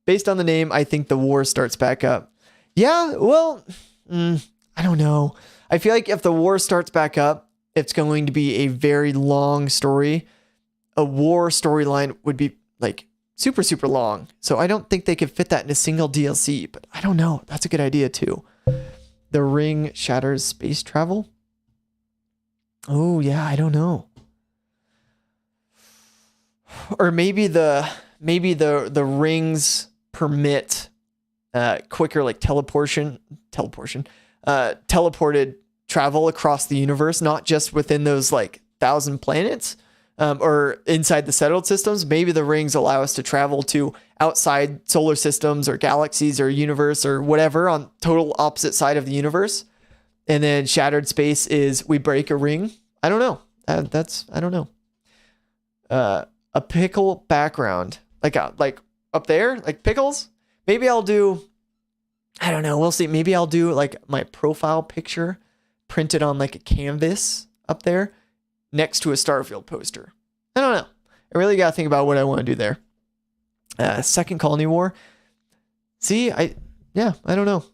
based on the name, I think the war starts back up. Yeah, well, I don't know. I feel like if the war starts back up, it's going to be a very long story. A war storyline would be like super, super long. So I don't think they could fit that in a single DLC, but I don't know. That's a good idea too. The ring shatters space travel. Oh yeah, I don't know. Or maybe the rings permit quicker like teleported travel across the universe, not just within those like 1,000 planets or inside the settled systems. Maybe the rings allow us to travel to outside solar systems or galaxies or universe or whatever on total opposite side of the universe. And then shattered space is we break a ring. I don't know. I don't know. A pickle background, like up there, like pickles. Maybe I'll do, I don't know. We'll see. Maybe I'll do like my profile picture printed on like a canvas up there next to a Starfield poster. I don't know. I really got to think about what I want to do there. Second colony war. See, I don't know.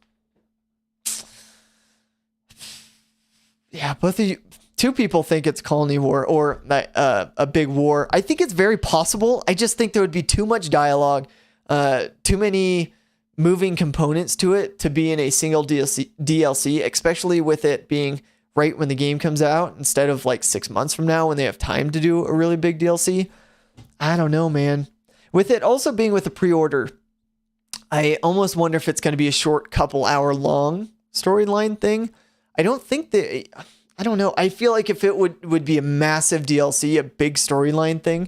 Yeah, both of you, two people think it's colony war or a big war. I think it's very possible. I just think there would be too much dialogue, too many moving components to it to be in a single DLC, especially with it being right when the game comes out instead of like 6 months from now when they have time to do a really big DLC. I don't know, man. With it also being with a pre-order, I almost wonder if it's going to be a short couple hour long storyline thing. I don't think that, I don't know. I feel like if it would be a massive DLC, a big storyline thing,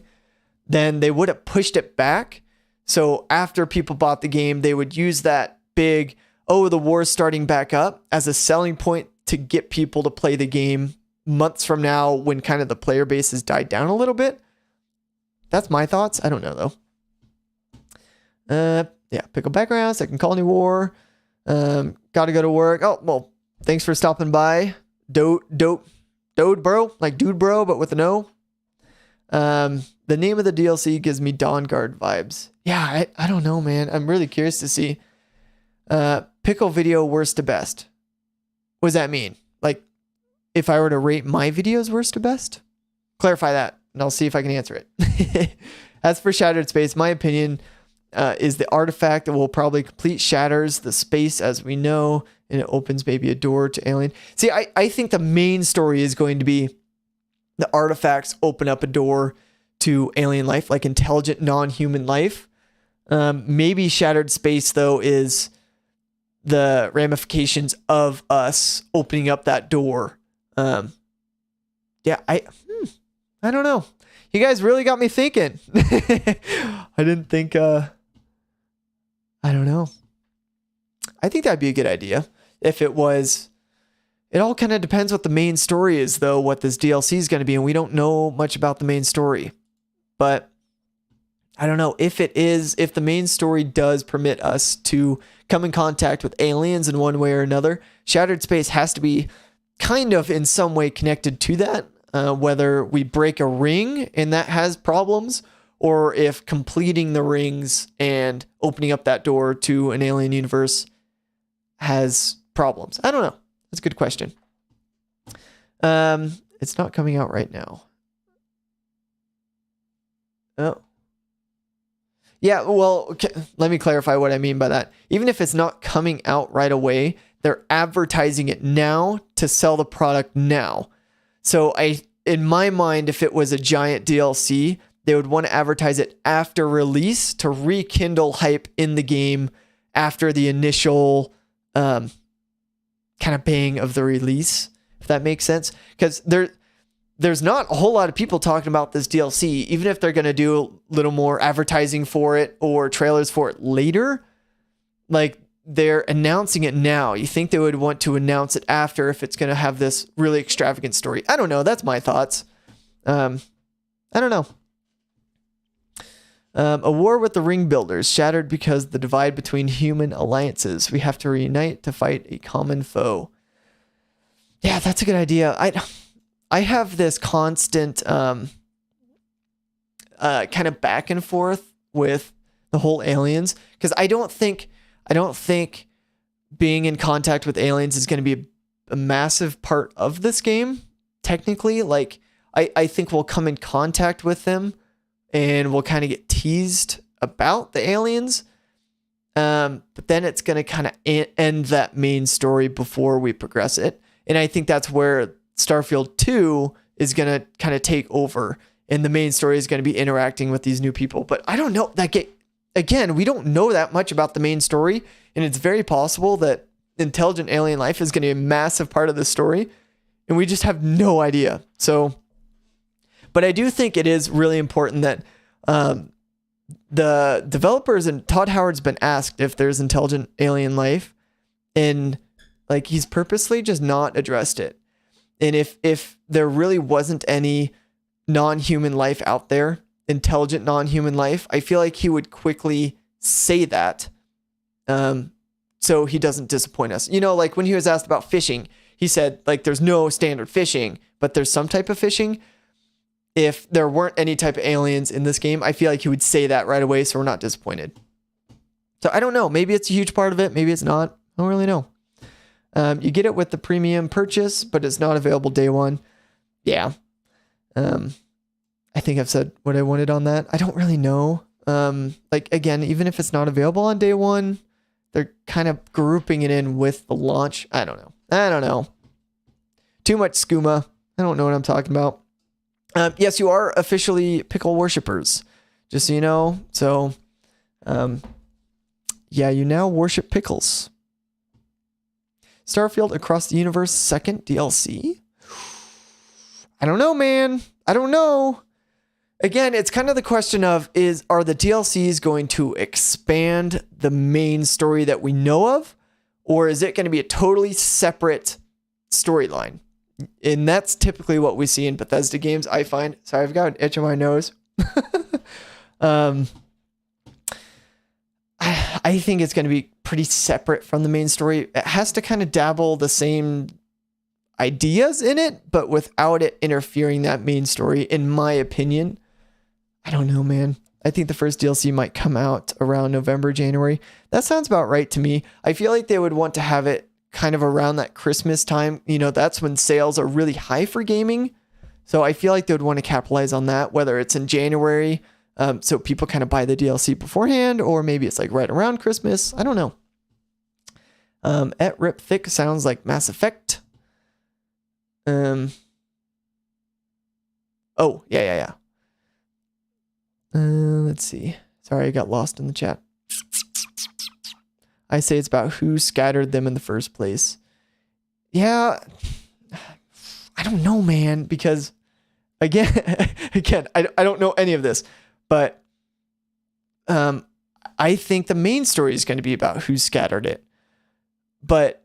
then they would have pushed it back. So after people bought the game, they would use that big, oh, the war's starting back up as a selling point to get people to play the game months from now when kind of the player base has died down a little bit. That's my thoughts. I don't know though. Yeah, pickle background, second colony war. Gotta go to work. Oh, well, thanks for stopping by. Dode bro, like dude bro, but with an O. The name of the DLC gives me Dawn Guard vibes. Yeah, I don't know, man. I'm really curious to see. Pickle video worst to best. What does that mean? Like, if I were to rate my videos worst to best? Clarify that, and I'll see if I can answer it. As for Shattered Space, my opinion is the artifact that will probably complete shatters the space as we know, and it opens maybe a door to alien. See, I think the main story is going to be the artifacts open up a door to alien life, like intelligent non-human life. Maybe Shattered Space, though, is the ramifications of us opening up that door. Yeah, I don't know. You guys really got me thinking. I didn't think, I don't know. I think that'd be a good idea if it was. It all kind of depends what the main story is, though, what this DLC is going to be, and we don't know much about the main story. But I don't know if the main story does permit us to come in contact with aliens in one way or another. Shattered Space has to be kind of in some way connected to that, whether we break a ring and that has problems, or if completing the rings and opening up that door to an alien universe has problems. I don't know. That's a good question. It's not coming out right now. Oh. Yeah, well, okay, let me clarify what I mean by that. Even if it's not coming out right away, they're advertising it now to sell the product now. So in my mind, if it was a giant DLC, they would want to advertise it after release to rekindle hype in the game after the initial kind of bang of the release, if that makes sense. Because there's not a whole lot of people talking about this DLC, even if they're going to do a little more advertising for it or trailers for it later. Like, they're announcing it now. You think they would want to announce it after if it's going to have this really extravagant story. I don't know. That's my thoughts. I don't know. A war with the ring builders shattered because the divide between human alliances. We have to reunite to fight a common foe. Yeah, that's a good idea. I have this constant kind of back and forth with the whole aliens, because I don't think being in contact with aliens is going to be a massive part of this game. Technically, like I think we'll come in contact with them and we'll kind of get teased about the aliens. But then it's going to kind of end that main story before we progress it. And I think that's where Starfield 2 is going to kind of take over. And the main story is going to be interacting with these new people. But I don't know. again, we don't know that much about the main story, and it's very possible that intelligent alien life is going to be a massive part of the story, and we just have no idea. So, but I do think it is really important that the developers, and Todd Howard's been asked if there's intelligent alien life, and like he's purposely just not addressed it. And if there really wasn't any non-human life out there, intelligent non-human life, I feel like he would quickly say that, so he doesn't disappoint us. You know, like when he was asked about fishing, he said like there's no standard fishing, but there's some type of fishing. If there weren't any type of aliens in this game, I feel like he would say that right away, so we're not disappointed. So I don't know. Maybe it's a huge part of it. Maybe it's not. I don't really know. You get it with the premium purchase, but it's not available day one. Yeah. I think I've said what I wanted on that. I don't really know. Like again, even if it's not available on day one, they're kind of grouping it in with the launch. I don't know. Too much skooma. I don't know what I'm talking about. Yes, you are officially pickle worshippers, just so you know. So, yeah, you now worship pickles. Starfield Across the Universe second DLC? I don't know, man. I don't know. Again, it's kind of the question of are the DLCs going to expand the main story that we know of, or is it going to be a totally separate storyline? And that's typically what we see in Bethesda games, I find. Sorry, I've got an itch on my nose. I think it's going to be pretty separate from the main story. It has to kind of dabble the same ideas in it, but without it interfering that main story, in my opinion. I don't know, man. I think the first DLC might come out around November, January. That sounds about right to me. I feel like they would want to have it kind of around that Christmas time. You know, that's when sales are really high for gaming. So I feel like they would want to capitalize on that, whether it's in January, so people kind of buy the DLC beforehand, or maybe it's like right around Christmas. I don't know. At Rip Thick sounds like Mass Effect. Oh, yeah. Let's see. Sorry, I got lost in the chat. I say it's about who scattered them in the first place. Yeah, I don't know, man, because again, I don't know any of this, but I think the main story is going to be about who scattered it. But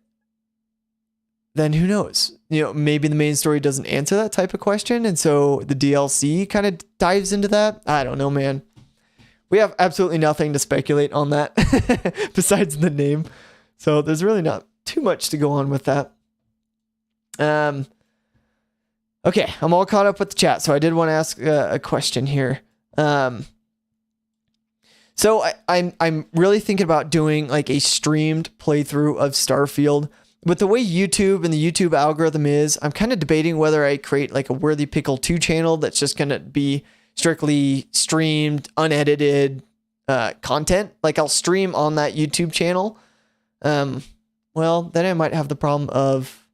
then who knows? You know, maybe the main story doesn't answer that type of question, and so the DLC kind of dives into that. I don't know, man. We have absolutely nothing to speculate on that besides the name. So there's really not too much to go on with that. Okay, I'm all caught up with the chat, so I did want to ask a question here. So I'm really thinking about doing like a streamed playthrough of Starfield. With the way YouTube and the YouTube algorithm is, I'm kind of debating whether I create like a WirthyPickle 2 channel that's just going to be strictly streamed, unedited content. Like I'll stream on that YouTube channel. Well, then I might have the problem of,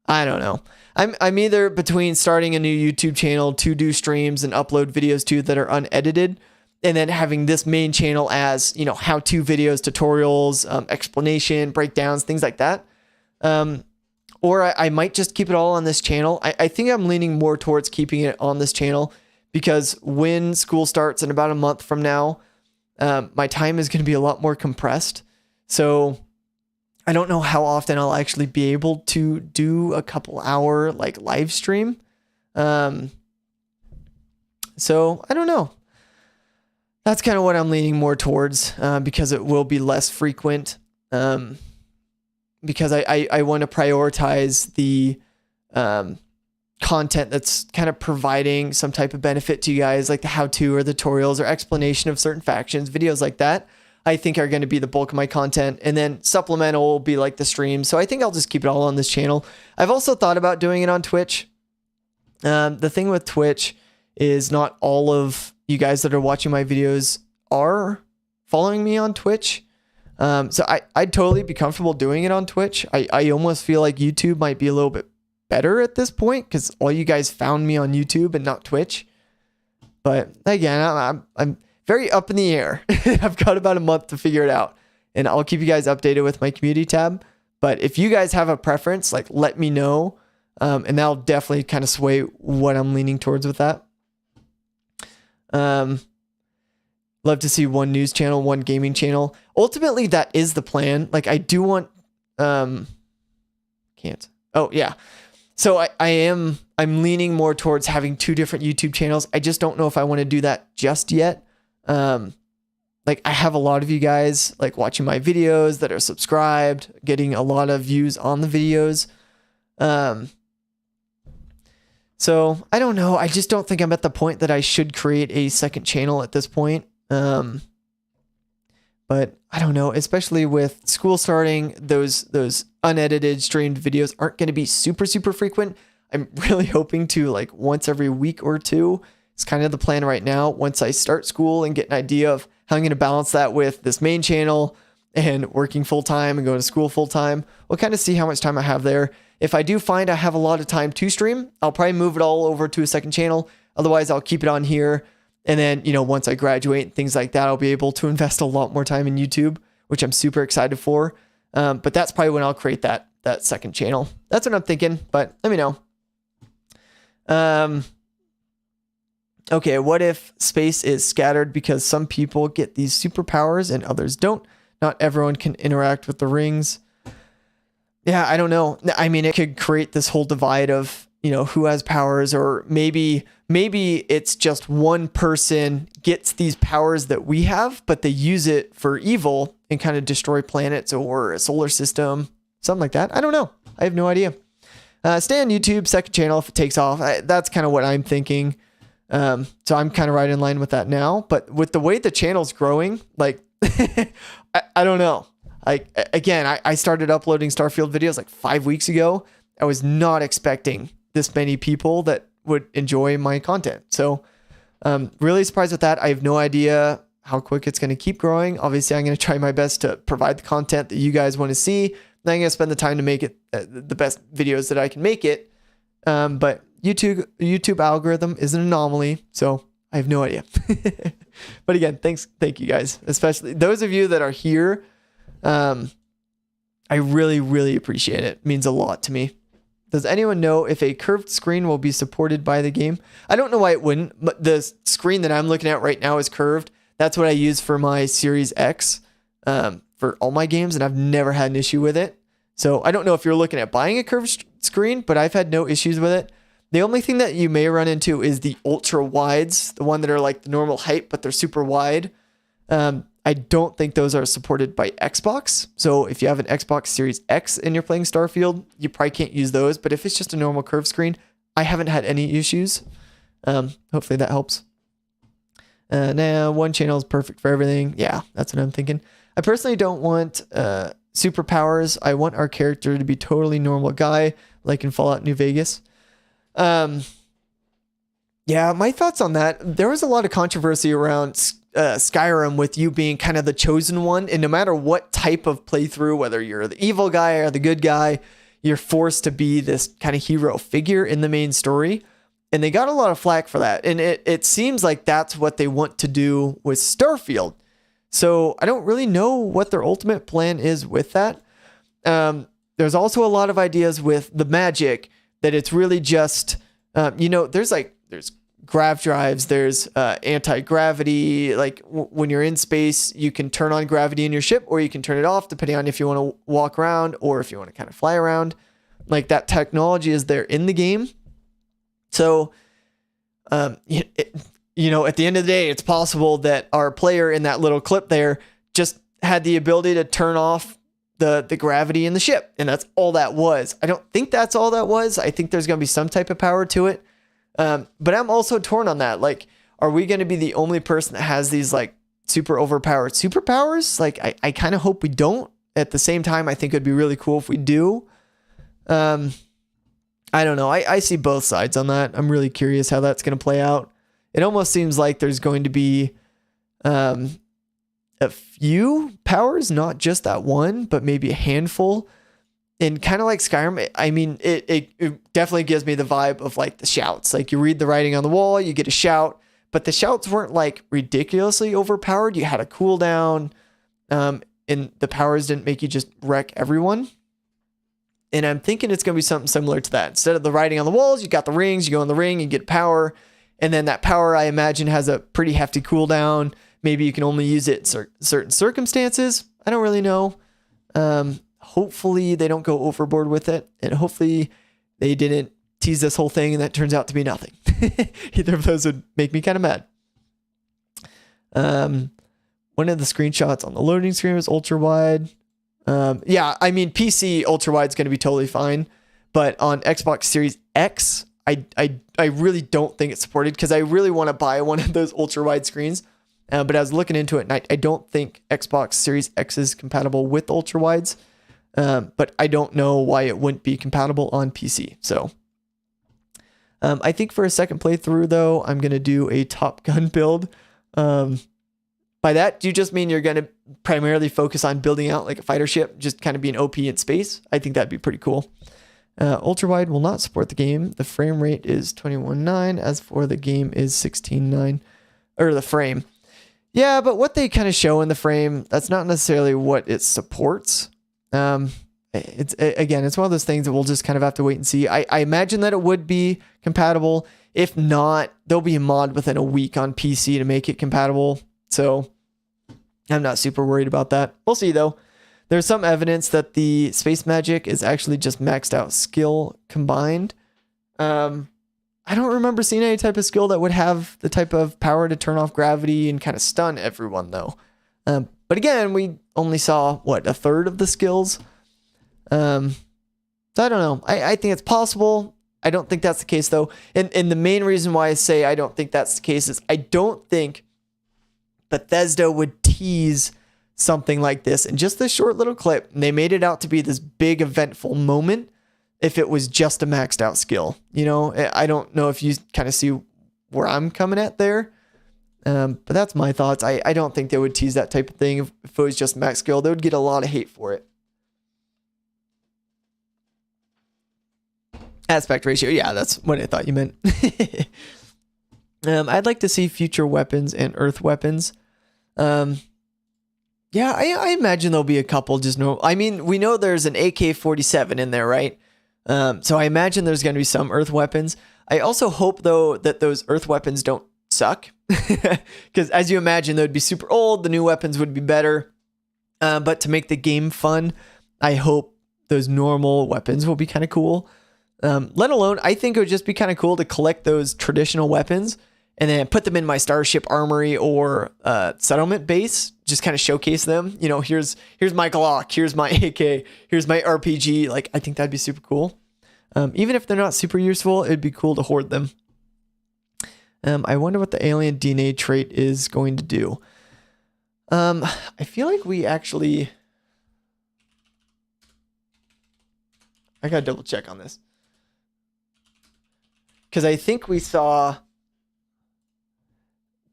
I don't know. I'm either between starting a new YouTube channel to do streams and upload videos to that are unedited, and then having this main channel as, you know, how-to videos, tutorials, explanation, breakdowns, things like that. Or I might just keep it all on this channel. I think I'm leaning more towards keeping it on this channel, because when school starts in about a month from now, my time is going to be a lot more compressed. So I don't know how often I'll actually be able to do a couple hour like live stream. So I don't know. That's kind of what I'm leaning more towards, because it will be less frequent. Because I want to prioritize the content that's kind of providing some type of benefit to you guys, like the how-to or the tutorials or explanation of certain factions, videos like that, I think are going to be the bulk of my content. And then supplemental will be like the stream. So I think I'll just keep it all on this channel. I've also thought about doing it on Twitch. The thing with Twitch is not all of you guys that are watching my videos are following me on Twitch. So I'd totally be comfortable doing it on Twitch. I almost feel like YouTube might be a little bit better at this point, because all you guys found me on YouTube and not Twitch. But again, I'm very up in the air. I've got about a month to figure it out, and I'll keep you guys updated with my community tab. But if you guys have a preference, like let me know. And that'll definitely kind of sway what I'm leaning towards with that. Love to see one news channel, one gaming channel. Ultimately, that is the plan. Like I do want, can't. Oh yeah. So I'm leaning more towards having 2 different YouTube channels. I just don't know if I want to do that just yet. Like I have a lot of you guys like watching my videos that are subscribed, getting a lot of views on the videos. So I don't know. I just don't think I'm at the point that I should create a second channel at this point. But I don't know, especially with school starting, those unedited streamed videos aren't going to be super, super frequent. I'm really hoping to like once every week or 2. It's kind of the plan right now. Once I start school and get an idea of how I'm going to balance that with this main channel and working full time and going to school full time, we'll kind of see how much time I have there. If I do find I have a lot of time to stream, I'll probably move it all over to a second channel. Otherwise, I'll keep it on here. And then, once I graduate and things like that, I'll be able to invest a lot more time in YouTube, which I'm super excited for. But that's probably when I'll create that second channel. That's what I'm thinking, but let me know. Okay, what if space is scattered because some people get these superpowers and others don't? Not everyone can interact with the rings. Yeah, I don't know. I mean, it could create this whole divide of, who has powers, or maybe it's just one person gets these powers that we have, but they use it for evil and kind of destroy planets or a solar system, something like that. I don't know. I have no idea. Stay on YouTube, second channel if it takes off. That's kind of what I'm thinking. So I'm kind of right in line with that now. But with the way the channel's growing, like, I don't know. I started uploading Starfield videos like 5 weeks ago. I was not expecting this many people that would enjoy my content. So really surprised with that. I have no idea how quick it's going to keep growing. Obviously, I'm going to try my best to provide the content that you guys want to see. Then I'm going to spend the time to make it the best videos that I can make it. But YouTube algorithm is an anomaly, so I have no idea. But again, thank you guys, especially those of you that are here. I really, really appreciate it. It means a lot to me. Does anyone know if a curved screen will be supported by the game? I don't know why it wouldn't, but the screen that I'm looking at right now is curved. That's what I use for my Series X for all my games, and I've never had an issue with it. So I don't know if you're looking at buying a curved screen, but I've had no issues with it. The only thing that you may run into is the ultra wides, the one that are like the normal height, but they're super wide. I don't think those are supported by Xbox. So if you have an Xbox Series X and you're playing Starfield, you probably can't use those. But if it's just a normal curved screen, I haven't had any issues. Hopefully that helps. Now, one channel is perfect for everything. Yeah, that's what I'm thinking. I personally don't want superpowers. I want our character to be totally normal guy, like in Fallout New Vegas. Yeah, my thoughts on that. There was a lot of controversy around Skyrim with you being kind of the chosen one. And no matter what type of playthrough, whether you're the evil guy or the good guy, you're forced to be this kind of hero figure in the main story. And they got a lot of flack for that. And it seems like that's what they want to do with Starfield. So I don't really know what their ultimate plan is with that. There's also a lot of ideas with the magic that it's really just, there's grav drives, there's anti-gravity. Like when you're in space, you can turn on gravity in your ship or you can turn it off depending on if you want to walk around or if you want to kind of fly around. Like that technology is there in the game. So, at the end of the day, it's possible that our player in that little clip there just had the ability to turn off the gravity in the ship. And that's all that was. I don't think that's all that was. I think there's going to be some type of power to it. But I'm also torn on that. Like, are we going to be the only person that has these like super overpowered superpowers? Like, I kind of hope we don't. At the same time, I think it'd be really cool if we do. I don't know. I see both sides on that. I'm really curious how that's going to play out. It almost seems like there's going to be a few powers, not just that one, but maybe a handful. And kind of like Skyrim, I mean, it definitely gives me the vibe of like the shouts. Like you read the writing on the wall, you get a shout, but the shouts weren't like ridiculously overpowered. You had a cooldown, and the powers didn't make you just wreck everyone. And I'm thinking it's going to be something similar to that. Instead of the writing on the walls, you got the rings, you go in the ring and get power. And then that power, I imagine, has a pretty hefty cooldown. Maybe you can only use it in certain circumstances. I don't really know. Hopefully they don't go overboard with it. And hopefully they didn't tease this whole thing and that turns out to be nothing. Either of those would make me kind of mad. One of the screenshots on the loading screen was ultra wide. Yeah, I mean, PC ultra wide is going to be totally fine, but on Xbox Series X, I really don't think it's supported because I really want to buy one of those ultra wide screens. But I was looking into it, and I don't think Xbox Series X is compatible with ultra wides. But I don't know why it wouldn't be compatible on PC. So I think for a second playthrough, though, I'm going to do a Top Gun build. By that, do you just mean you're going to primarily focus on building out like a fighter ship, just kind of being OP in space? I think that'd be pretty cool. Ultra wide will not support the game. The frame rate is 21.9. As for the game is 16.9, or the frame. Yeah, but what they kind of show in the frame, that's not necessarily what it supports. It's one of those things that we'll just kind of have to wait and see. I imagine that it would be compatible. If not, there'll be a mod within a week on PC to make it compatible. So I'm not super worried about that. We'll see though. There's some evidence that the space magic is actually just maxed out skill combined. I don't remember seeing any type of skill that would have the type of power to turn off gravity and kind of stun everyone though. But again, we only saw a third of the skills. So I don't know. I think it's possible. I don't think that's the case though. And the main reason why I say I don't think that's the case is I don't think Bethesda would tease something like this in just this short little clip. And they made it out to be this big eventful moment if it was just a maxed out skill. You know, I don't know if you kind of see where I'm coming at there. But that's my thoughts. I don't think they would tease that type of thing. If it was just max skill, they would get a lot of hate for it. Aspect ratio. Yeah, that's what I thought you meant. I'd like to see future weapons and earth weapons. Yeah, I imagine there'll be a couple just normal. I mean, we know there's an AK-47 in there, right? So I imagine there's going to be some earth weapons. I also hope, though, that those earth weapons don't suck. Because as you imagine, they would be super old. The new weapons would be better. But to make the game fun, I hope those normal weapons will be kind of cool. Let alone, I think it would just be kind of cool to collect those traditional weapons and then put them in my Starship Armory or settlement base. Just kind of showcase them. You know, here's my Glock, here's my AK, here's my RPG. Like, I think that'd be super cool. Even if they're not super useful, it'd be cool to hoard them. I wonder what the alien DNA trait is going to do. I feel like we actually... I gotta double check on this. Because I think we saw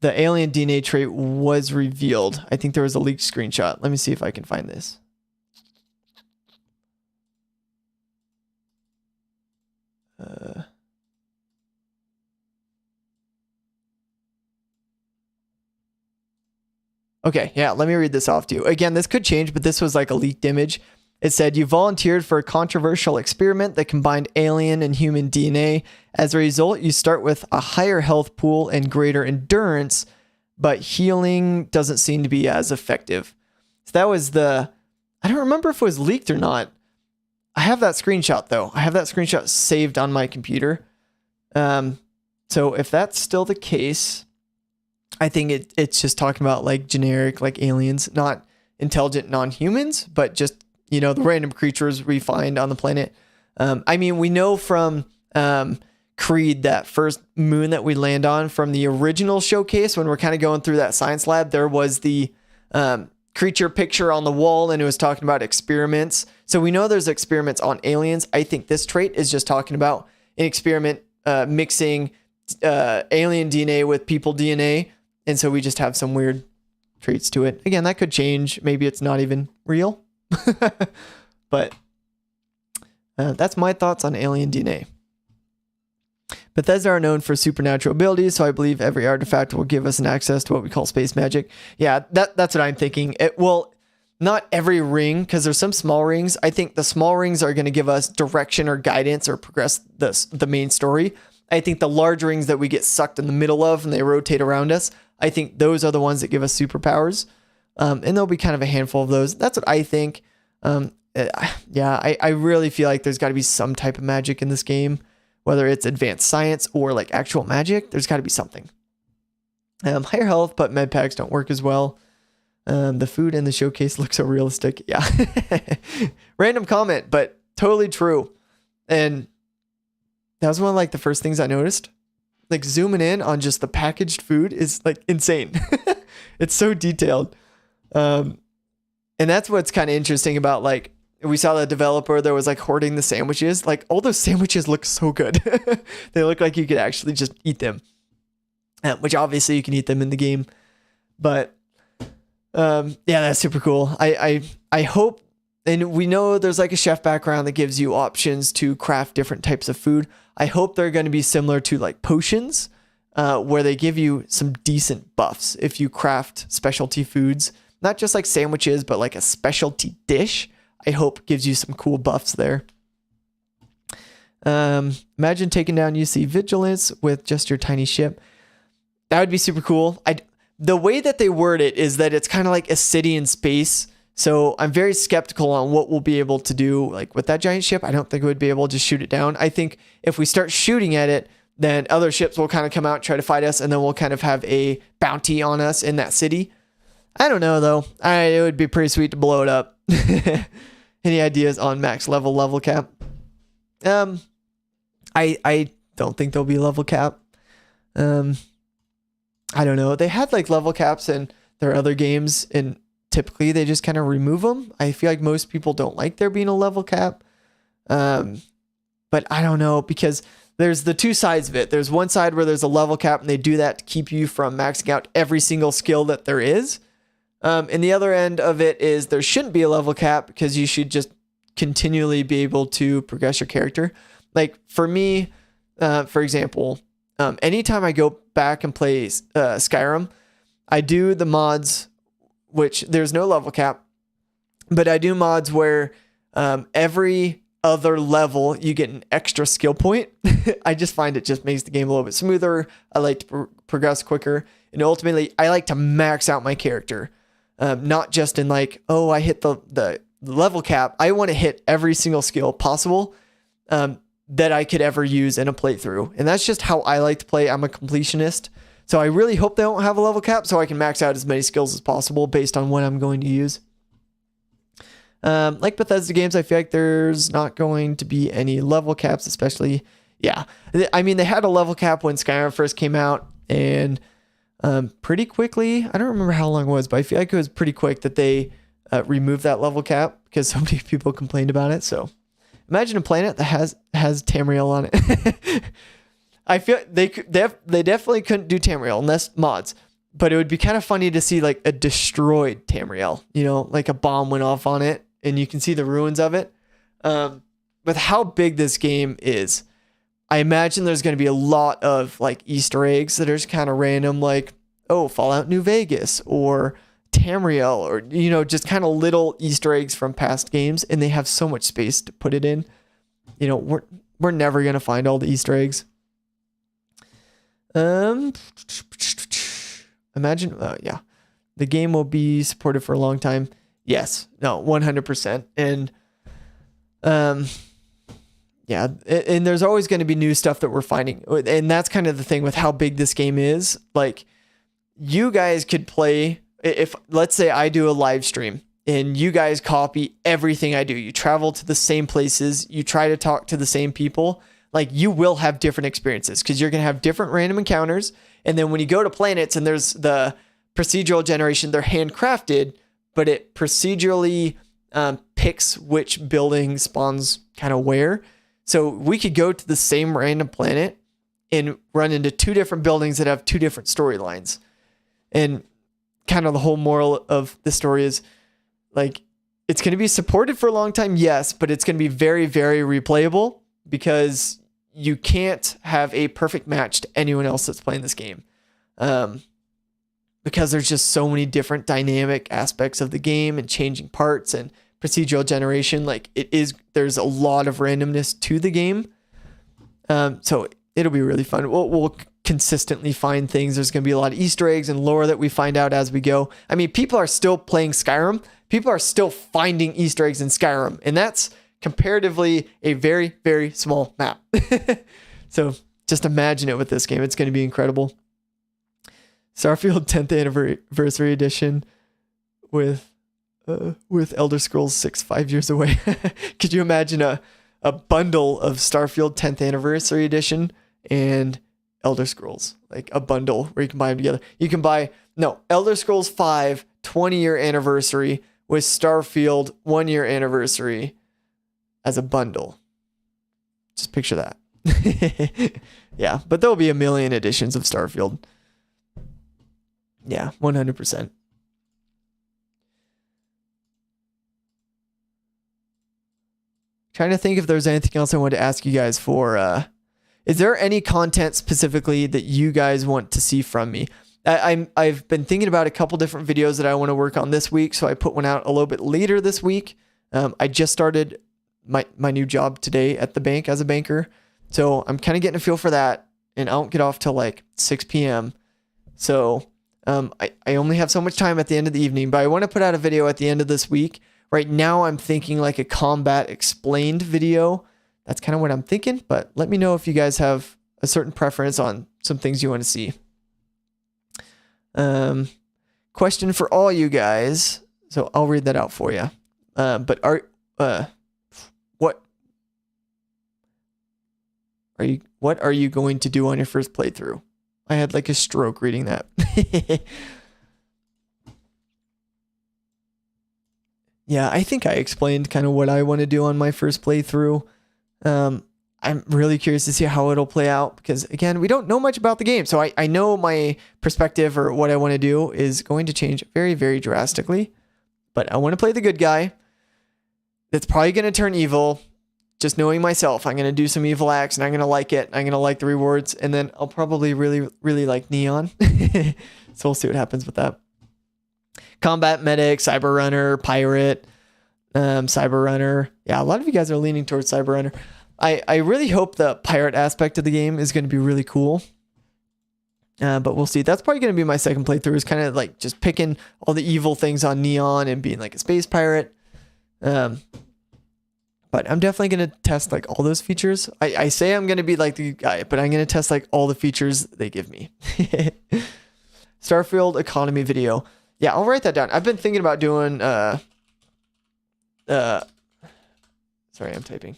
the alien DNA trait was revealed. I think there was a leaked screenshot. Let me see if I can find this. Okay, yeah, let me read this off to you. Again, this could change, but this was like a leaked image. It said, you volunteered for a controversial experiment that combined alien and human DNA. As a result, you start with a higher health pool and greater endurance, but healing doesn't seem to be as effective. So that was I don't remember if it was leaked or not. I have that screenshot though. I have that screenshot saved on my computer. So if that's still the case, I think it's just talking about like generic, like aliens, not intelligent non-humans, but just, you know, the random creatures we find on the planet. I mean, we know from Creed, that first moon that we land on from the original showcase, when we're kind of going through that science lab, there was the creature picture on the wall and it was talking about experiments. So we know there's experiments on aliens. I think this trait is just talking about an experiment mixing alien DNA with people DNA. And so we just have some weird traits to it. Again, that could change. Maybe it's not even real. But that's my thoughts on alien DNA. Bethesda are known for supernatural abilities, so I believe every artifact will give us an access to what we call space magic. Yeah, that's what I'm thinking. Well, not every ring, because there's some small rings. I think the small rings are going to give us direction or guidance or progress the main story. I think the large rings that we get sucked in the middle of and they rotate around us, I think those are the ones that give us superpowers. And there'll be kind of a handful of those. That's what I think. I really feel like there's got to be some type of magic in this game. Whether it's advanced science or like actual magic, there's got to be something. Higher health, but med packs don't work as well. The food in the showcase looks so realistic. Yeah. Random comment, but totally true. And that was one of like the first things I noticed. Like zooming in on just the packaged food is like insane. It's so detailed. And that's what's kind of interesting about like, we saw the developer that was like hoarding the sandwiches. Like all those sandwiches look so good. They look like you could actually just eat them, which obviously you can eat them in the game. But yeah, that's super cool. I hope, and we know there's like a chef background that gives you options to craft different types of food. I hope they're going to be similar to like potions, where they give you some decent buffs if you craft specialty foods, not just like sandwiches, but like a specialty dish. I hope gives you some cool buffs there. Imagine taking down UC Vigilance with just your tiny ship. That would be super cool. The way that they word it is that it's kind of like a city in space. So I'm very skeptical on what we'll be able to do. Like with that giant ship, I don't think we would be able to just shoot it down. I think if we start shooting at it, then other ships will kind of come out and try to fight us. And then we'll kind of have a bounty on us in that city. I don't know though. It would be pretty sweet to blow it up. Any ideas on max level cap? I don't think there'll be a level cap. I don't know. They had like level caps in their other games, and typically they just kind of remove them. I feel like most people don't like there being a level cap. But I don't know, because there's the two sides of it. There's one side where there's a level cap and they do that to keep you from maxing out every single skill that there is. And the other end of it is there shouldn't be a level cap because you should just continually be able to progress your character. Like for me, for example, anytime I go back and play Skyrim, I do the mods, which there's no level cap, but I do mods where every other level you get an extra skill point. I just find it just makes the game a little bit smoother. I like to progress quicker, and ultimately I like to max out my character. Not just in like, oh, I hit the level cap. I want to hit every single skill possible that I could ever use in a playthrough. And that's just how I like to play. I'm a completionist. So I really hope they don't have a level cap so I can max out as many skills as possible based on what I'm going to use. Like Bethesda games, I feel like there's not going to be any level caps, especially, yeah. I mean, they had a level cap when Skyrim first came out, and pretty quickly, I don't remember how long it was, but I feel like it was pretty quick that they removed that level cap because so many people complained about it. So imagine a planet that has Tamriel on it. I feel they definitely couldn't do Tamriel unless mods, but it would be kind of funny to see like a destroyed Tamriel, you know, like a bomb went off on it and you can see the ruins of it. With how big this game is, I imagine there's going to be a lot of like Easter eggs that are just kind of random, like, oh, Fallout New Vegas or Tamriel, or, you know, just kind of little Easter eggs from past games. And they have so much space to put it in. You know, we're never going to find all the Easter eggs. Imagine, yeah, the game will be supported for a long time. Yes, no, 100%. And, yeah, and there's always going to be new stuff that we're finding. And that's kind of the thing with how big this game is. Like, you guys could play, if let's say I do a live stream and you guys copy everything I do. You travel to the same places, you try to talk to the same people. Like, you will have different experiences because you're going to have different random encounters. And then when you go to planets and there's the procedural generation, they're handcrafted, but it procedurally picks which building spawns kind of where. So we could go to the same random planet and run into two different buildings that have two different storylines. And kind of the whole moral of the story is, like, it's going to be supported for a long time, yes, but it's going to be very, very replayable because you can't have a perfect match to anyone else that's playing this game. Because there's just so many different dynamic aspects of the game and changing parts and procedural generation. Like there's a lot of randomness to the game. So it'll be really fun. We'll consistently find things. There's going to be a lot of Easter eggs and lore that we find out as we go. I mean, people are still playing Skyrim. People are still finding Easter eggs in Skyrim, and that's comparatively a very, very small map. So just imagine it with this game. It's going to be incredible. Starfield 10th Anniversary Edition with Elder Scrolls 6 5 years away. Could you imagine a bundle of Starfield 10th Anniversary Edition and Elder Scrolls? Like a bundle where you can buy them together. You can buy, Elder Scrolls 5 20-year anniversary with Starfield 1-year anniversary as a bundle. Just picture that. Yeah, but there'll be a million editions of Starfield. Yeah, 100%. Trying to think if there's anything else I wanted to ask you guys for. Is there any content specifically that you guys want to see from me? I've been thinking about a couple different videos that I want to work on this week, so I put one out a little bit later this week. I just started my new job today at the bank as a banker, so I'm kind of getting a feel for that, and I don't get off till like 6 p.m. So I only have so much time at the end of the evening, but I want to put out a video at the end of this week. Right now, I'm thinking like a combat explained video. That's kind of what I'm thinking, but let me know if you guys have a certain preference on some things you want to see. Question for all you guys. So I'll read that out for you. What are you going to do on your first playthrough? I had like a stroke reading that. Yeah, I think I explained kind of what I want to do on my first playthrough. I'm really curious to see how it'll play out because, again, we don't know much about the game. So I know my perspective or what I want to do is going to change very, very drastically. But I want to play the good guy. That's probably going to turn evil. Just knowing myself, I'm going to do some evil acts and I'm going to like it. I'm going to like the rewards. And then I'll probably really, really like Neon. So we'll see what happens with that. Combat medic, cyber runner, pirate, cyber runner. Yeah, a lot of you guys are leaning towards cyber runner. I really hope the pirate aspect of the game is going to be really cool. But we'll see. That's probably going to be my second playthrough, is kind of like just picking all the evil things on Neon and being like a space pirate. But I'm definitely going to test like all those features. I say I'm going to be like the guy, but I'm going to test like all the features they give me. Starfield economy video. Yeah, I'll write that down. I've been thinking about doing, sorry, I'm typing.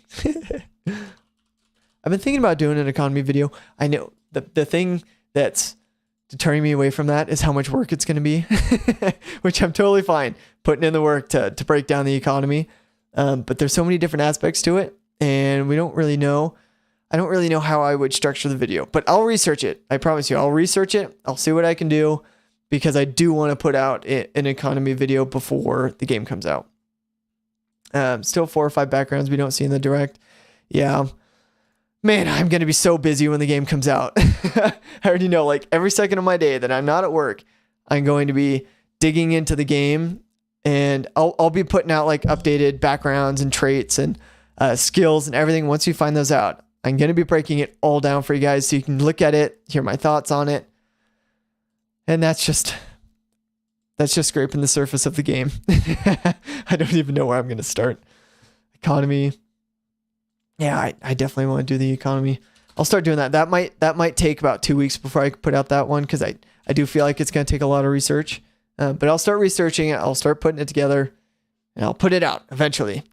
I've been thinking about doing an economy video. I know the thing that's deterring me away from that is how much work it's going to be, which I'm totally fine putting in the work to break down the economy. But there's so many different aspects to it, and we don't really know. I don't really know how I would structure the video, but I'll research it. I promise you, I'll research it. I'll see what I can do, because I do want to put out an economy video before the game comes out. Still 4 or 5 backgrounds we don't see in the direct. Yeah. Man, I'm going to be so busy when the game comes out. I already know, like, every second of my day that I'm not at work, I'm going to be digging into the game, and I'll be putting out like updated backgrounds and traits and skills and everything. Once you find those out, I'm going to be breaking it all down for you guys so you can look at it, hear my thoughts on it. And that's just scraping the surface of the game. I don't even know where I'm going to start. Economy. Yeah, I definitely want to do the economy. I'll start doing that. That might take about 2 weeks before I put out that one, because I do feel like it's going to take a lot of research. But I'll start researching it. I'll start putting it together, and I'll put it out eventually.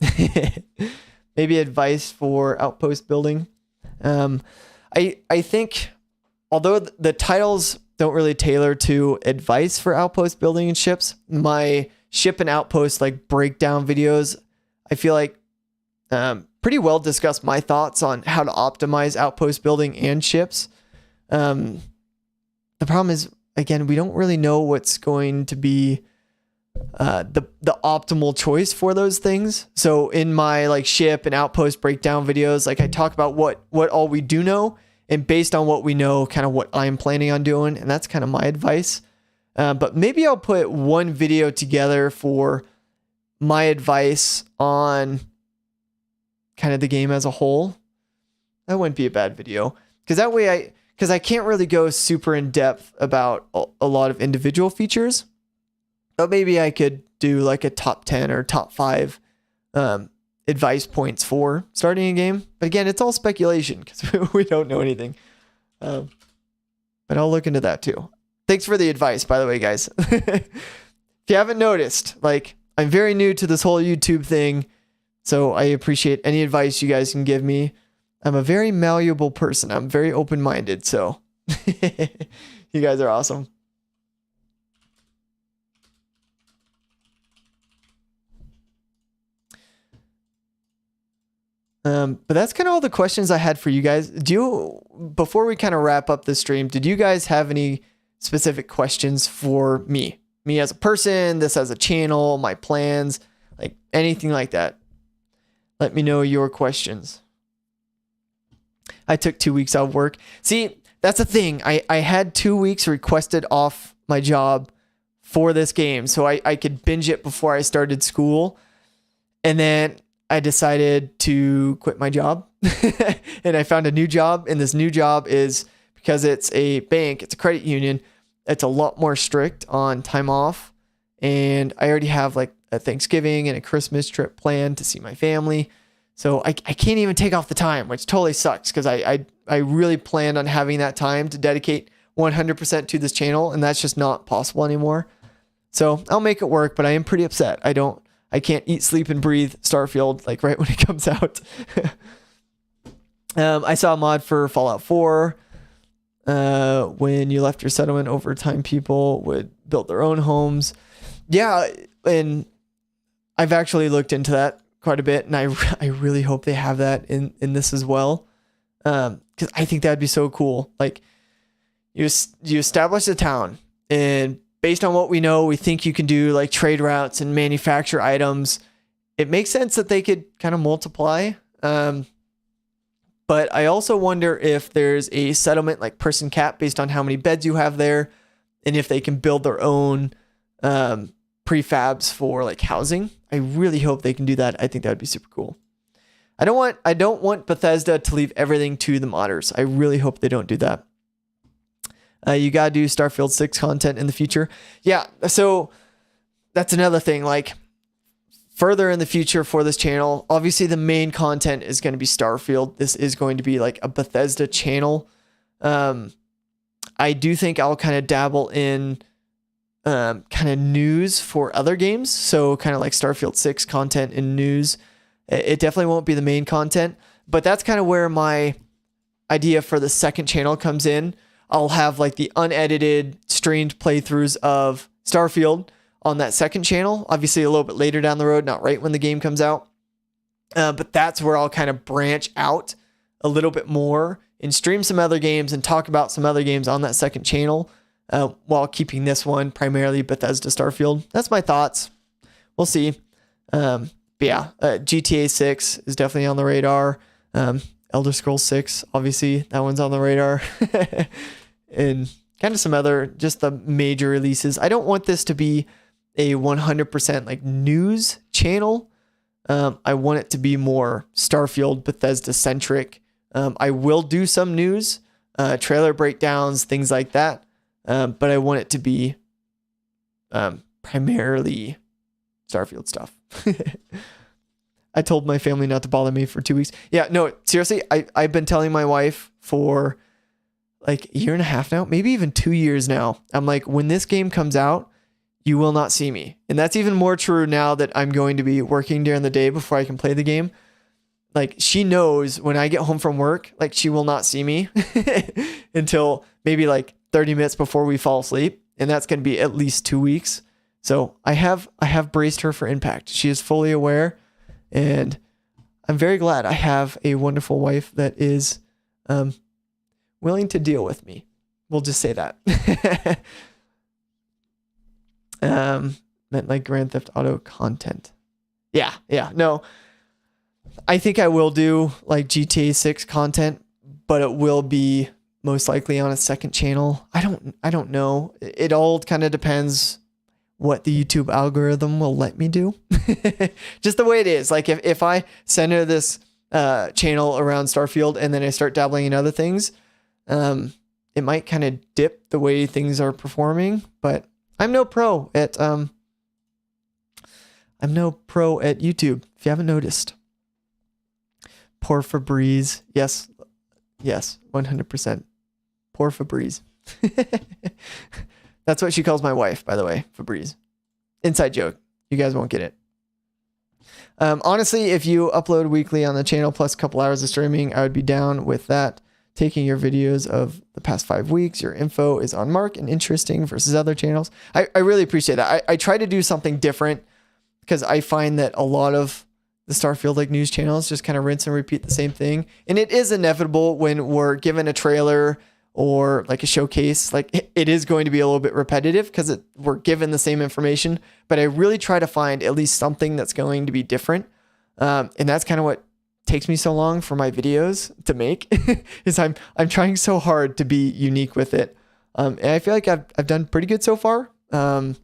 Maybe advice for outpost building. I think, although the titles don't really tailor to advice for outpost building and ships, my ship and outpost like breakdown videos, I feel like pretty well discuss my thoughts on how to optimize outpost building and ships. The problem is, again, we don't really know what's going to be the optimal choice for those things. So in my like ship and outpost breakdown videos, like I talk about what all we do know, and based on what we know, kind of what I'm planning on doing, and that's kind of my advice. But maybe I'll put one video together for my advice on kind of the game as a whole. That wouldn't be a bad video, because that way because I can't really go super in depth about a lot of individual features, but maybe I could do like a top 10 or top 5 advice points for starting a game. But again, it's all speculation because we don't know anything. But I'll look into that too. Thanks for the advice, by the way, guys. If you haven't noticed, like, I'm very new to this whole YouTube thing, so I appreciate any advice you guys can give me. I'm a very malleable person. I'm very open-minded, so you guys are awesome. But that's kind of all the questions I had for you guys. Before we kind of wrap up the stream, did you guys have any specific questions for me? Me as a person, this as a channel, my plans, like anything like that? Let me know your questions. I took 2 weeks out of work. See, that's the thing. I had 2 weeks requested off my job for this game, so I could binge it before I started school. And then I decided to quit my job and I found a new job. And this new job is, because it's a bank, it's a credit union, it's a lot more strict on time off. And I already have like a Thanksgiving and a Christmas trip planned to see my family. So I can't even take off the time, which totally sucks, because I really planned on having that time to dedicate 100% to this channel, and that's just not possible anymore. So I'll make it work, but I am pretty upset. I can't eat, sleep, and breathe Starfield like right when it comes out. I saw a mod for Fallout 4. When you left your settlement over time, people would build their own homes. Yeah, and I've actually looked into that quite a bit, and I really hope they have that in this as well, because I think that'd be so cool. Like, you establish a town, and based on what we know, we think you can do like trade routes and manufacture items. It makes sense that they could kind of multiply. But I also wonder if there's a settlement like person cap based on how many beds you have there, and if they can build their own prefabs for like housing. I really hope they can do that. I think that would be super cool. I don't want Bethesda to leave everything to the modders. I really hope they don't do that. You gotta do Starfield 6 content in the future. Yeah, so that's another thing. Like, further in the future for this channel, obviously the main content is going to be Starfield. This is going to be like a Bethesda channel. I do think I'll kind of dabble in kind of news for other games. So kind of like Starfield 6 content and news. It definitely won't be the main content, but that's kind of where my idea for the second channel comes in. I'll have like the unedited streamed playthroughs of Starfield on that second channel, obviously a little bit later down the road, not right when the game comes out. But that's where I'll kind of branch out a little bit more and stream some other games and talk about some other games on that second channel, while keeping this one primarily Bethesda Starfield. That's my thoughts. We'll see. But yeah, GTA 6 is definitely on the radar. Elder Scrolls 6, obviously, that one's on the radar. And kind of some other, just the major releases. I don't want this to be a 100% like news channel. I want it to be more Starfield, Bethesda centric. I will do some news, trailer breakdowns, things like that. But I want it to be primarily Starfield stuff. I told my family not to bother me for 2 weeks. Yeah, no, seriously, I've been telling my wife for like a year and a half now, maybe even 2 years now. I'm like, when this game comes out, you will not see me. And that's even more true now that I'm going to be working during the day before I can play the game. Like, she knows when I get home from work, like, she will not see me until maybe like 30 minutes before we fall asleep. And that's going to be at least 2 weeks. So I have braced her for impact. She is fully aware. And I'm very glad I have a wonderful wife that is willing to deal with me. We'll just say that. meant like Grand Theft Auto content. Yeah. No, I think I will do like GTA 6 content, but it will be most likely on a second channel. I don't know. It all kind of depends what the YouTube algorithm will let me do. Just the way it is. Like if I center this channel around Starfield and then I start dabbling in other things, it might kind of dip the way things are performing, but I'm no pro at YouTube, if you haven't noticed. Poor Febreze. Yes, 100%. Poor Febreze. That's what she calls my wife, by the way, Febreze. Inside joke. You guys won't get it. Honestly, if you upload weekly on the channel plus a couple hours of streaming, I would be down with that. Taking your videos of the past 5 weeks, your info is on mark and interesting versus other channels. I really appreciate that. I try to do something different because I find that a lot of the Starfield like news channels just kind of rinse and repeat the same thing. And it is inevitable when we're given a trailer or like a showcase, like it is going to be a little bit repetitive because we're given the same information, but I really try to find at least something that's going to be different. And that's kind of what takes me so long for my videos to make is I'm trying so hard to be unique with it. And I feel like I've done pretty good so far. Yeah,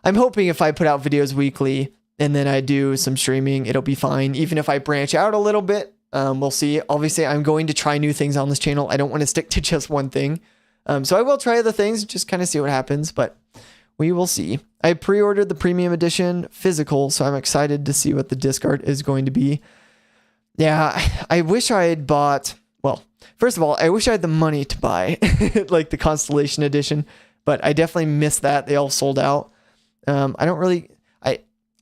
I'm hoping if I put out videos weekly and then I do some streaming, it'll be fine. Even if I branch out a little bit, we'll see. Obviously, I'm going to try new things on this channel. I don't want to stick to just one thing. So I will try other things, just kind of see what happens, but we will see. I pre-ordered the premium edition physical, so I'm excited to see what the disc art is going to be. Yeah, I wish I had bought, well, first of all, I wish I had the money to buy like the Constellation edition, but I definitely missed that. They all sold out.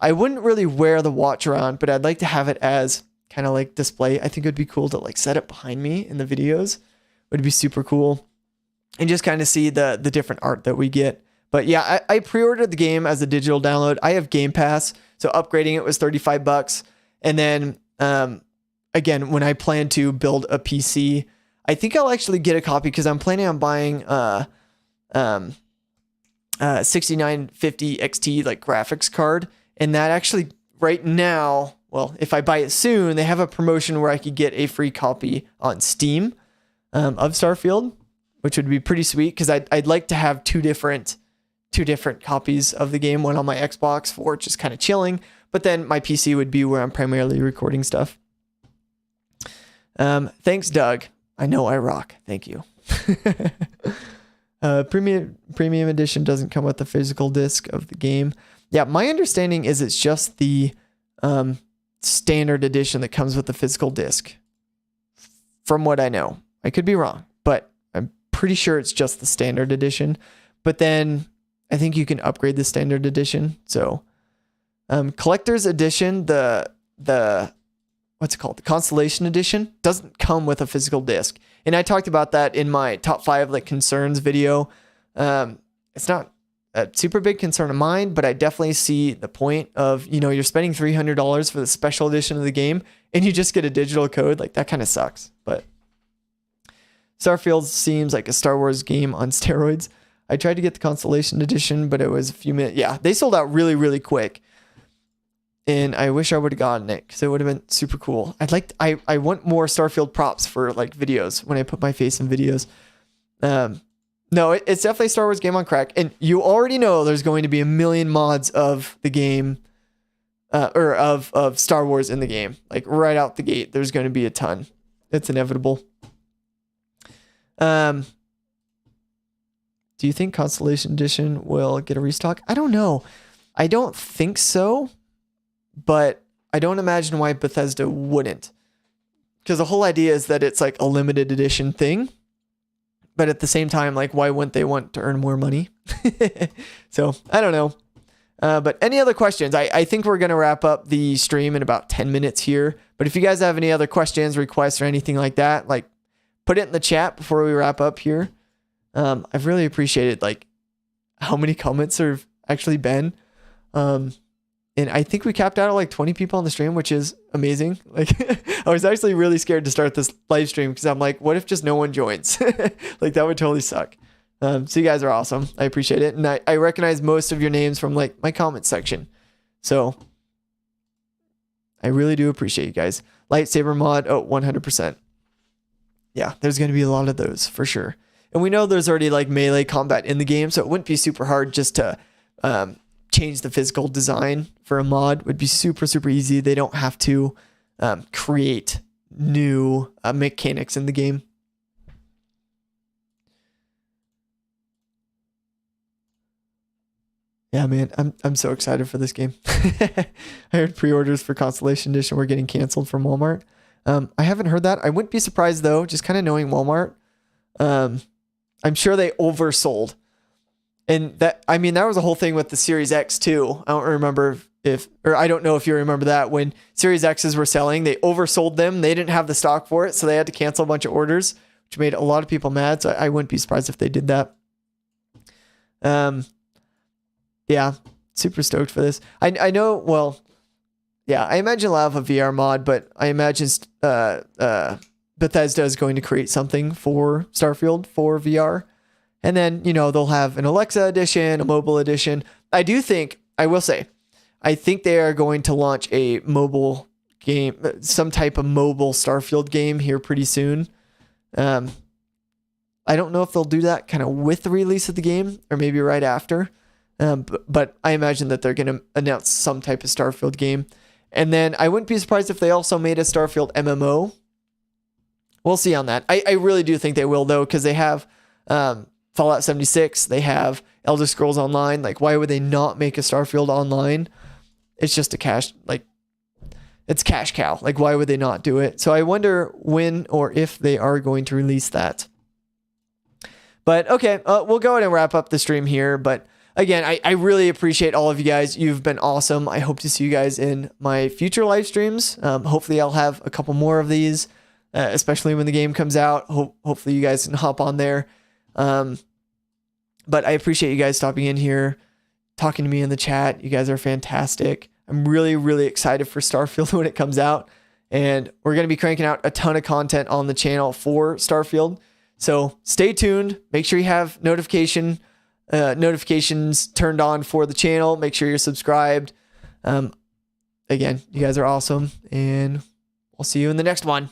I wouldn't really wear the watch around, but I'd like to have it as kind of like display. I think it would be cool to like set it behind me in the videos. It would be super cool. And just kind of see the different art that we get. But yeah, I pre-ordered the game as a digital download. I have Game Pass, so upgrading it was $35. And then again, when I plan to build a PC, I think I'll actually get a copy because I'm planning on buying 6950 XT like graphics card. And that actually right now, well, if I buy it soon, they have a promotion where I could get a free copy on Steam of Starfield, which would be pretty sweet because I'd like to have two different copies of the game, one on my Xbox for just kind of chilling, but then my PC would be where I'm primarily recording stuff. Thanks, Doug. I know I rock. Thank you. Premium edition doesn't come with the physical disc of the game. Yeah, my understanding is it's just the standard edition that comes with the physical disc. From what I know, I could be wrong, but I'm pretty sure it's just the standard edition. But then I think you can upgrade the standard edition. So, collector's edition, the what's it called? The Constellation edition doesn't come with a physical disc. And I talked about that in my top 5 like concerns video. It's not a super big concern of mine, but I definitely see the point of, you're spending $300 for the special edition of the game and you just get a digital code. Like that kind of sucks. But Starfield seems like a Star Wars game on steroids. I tried to get the Constellation edition, but it was a few minutes. Yeah, they sold out really, really quick. And I wish I would have gotten it because it would have been super cool. I want more Starfield props for like videos when I put my face in videos. No, it's definitely a Star Wars game on crack. And you already know there's going to be a million mods of the game or of Star Wars in the game. Like right out the gate, there's going to be a ton. It's inevitable. Do you think Constellation Edition will get a restock? I don't know. I don't think so. But I don't imagine why Bethesda wouldn't. Because the whole idea is that it's like a limited edition thing. But at the same time, like, why wouldn't they want to earn more money? So, I don't know. But any other questions? I think we're going to wrap up the stream in about 10 minutes here. But if you guys have any other questions, requests, or anything like that, like, put it in the chat before we wrap up here. I've really appreciated, like, how many comments there have actually been. And I think we capped out at like 20 people on the stream, which is amazing. Like I was actually really scared to start this live stream because I'm like, what if just no one joins? Like that would totally suck. So you guys are awesome. I appreciate it. And I recognize most of your names from like my comment section. So I really do appreciate you guys. Lightsaber mod. Oh, 100%. Yeah, there's going to be a lot of those for sure. And we know there's already like melee combat in the game. So it wouldn't be super hard just to, change the physical design for a mod. Would be super, super easy. They don't have to create new mechanics in the game. Yeah, man, I'm so excited for this game. I heard pre-orders for Constellation Edition were getting canceled from Walmart. I haven't heard that. I wouldn't be surprised though, just kind of knowing Walmart. I'm sure they oversold. And that, I mean, that was a whole thing with the Series X too. I don't remember or I don't know if you remember that when Series X's were selling, they oversold them. They didn't have the stock for it. So they had to cancel a bunch of orders, which made a lot of people mad. So I wouldn't be surprised if they did that. Yeah, super stoked for this. I know, well, yeah, I imagine a lot of a VR mod, but I imagine Bethesda is going to create something for Starfield for VR. And then, you know, they'll have an Alexa edition, a mobile edition. I will say, I think they are going to launch a mobile game, some type of mobile Starfield game here pretty soon. I don't know if they'll do that kind of with the release of the game or maybe right after. But I imagine that they're going to announce some type of Starfield game. And then I wouldn't be surprised if they also made a Starfield MMO. We'll see on that. I really do think they will, though, because they have Fallout 76. They have Elder Scrolls Online. Like, why would they not make a Starfield Online? It's just it's cash cow. Like, why would they not do it? So I wonder when or if they are going to release that. But okay, we'll go ahead and wrap up the stream here. But again, I really appreciate all of you guys. You've been awesome. I hope to see you guys in my future live streams. Hopefully I'll have a couple more of these, especially when the game comes out. Hopefully you guys can hop on there. But I appreciate you guys stopping in here, talking to me in the chat. You guys are fantastic. I'm really, really excited for Starfield when it comes out. And we're going to be cranking out a ton of content on the channel for Starfield. So stay tuned. Make sure you have notifications turned on for the channel. Make sure you're subscribed. Again, you guys are awesome. And I'll see you in the next one.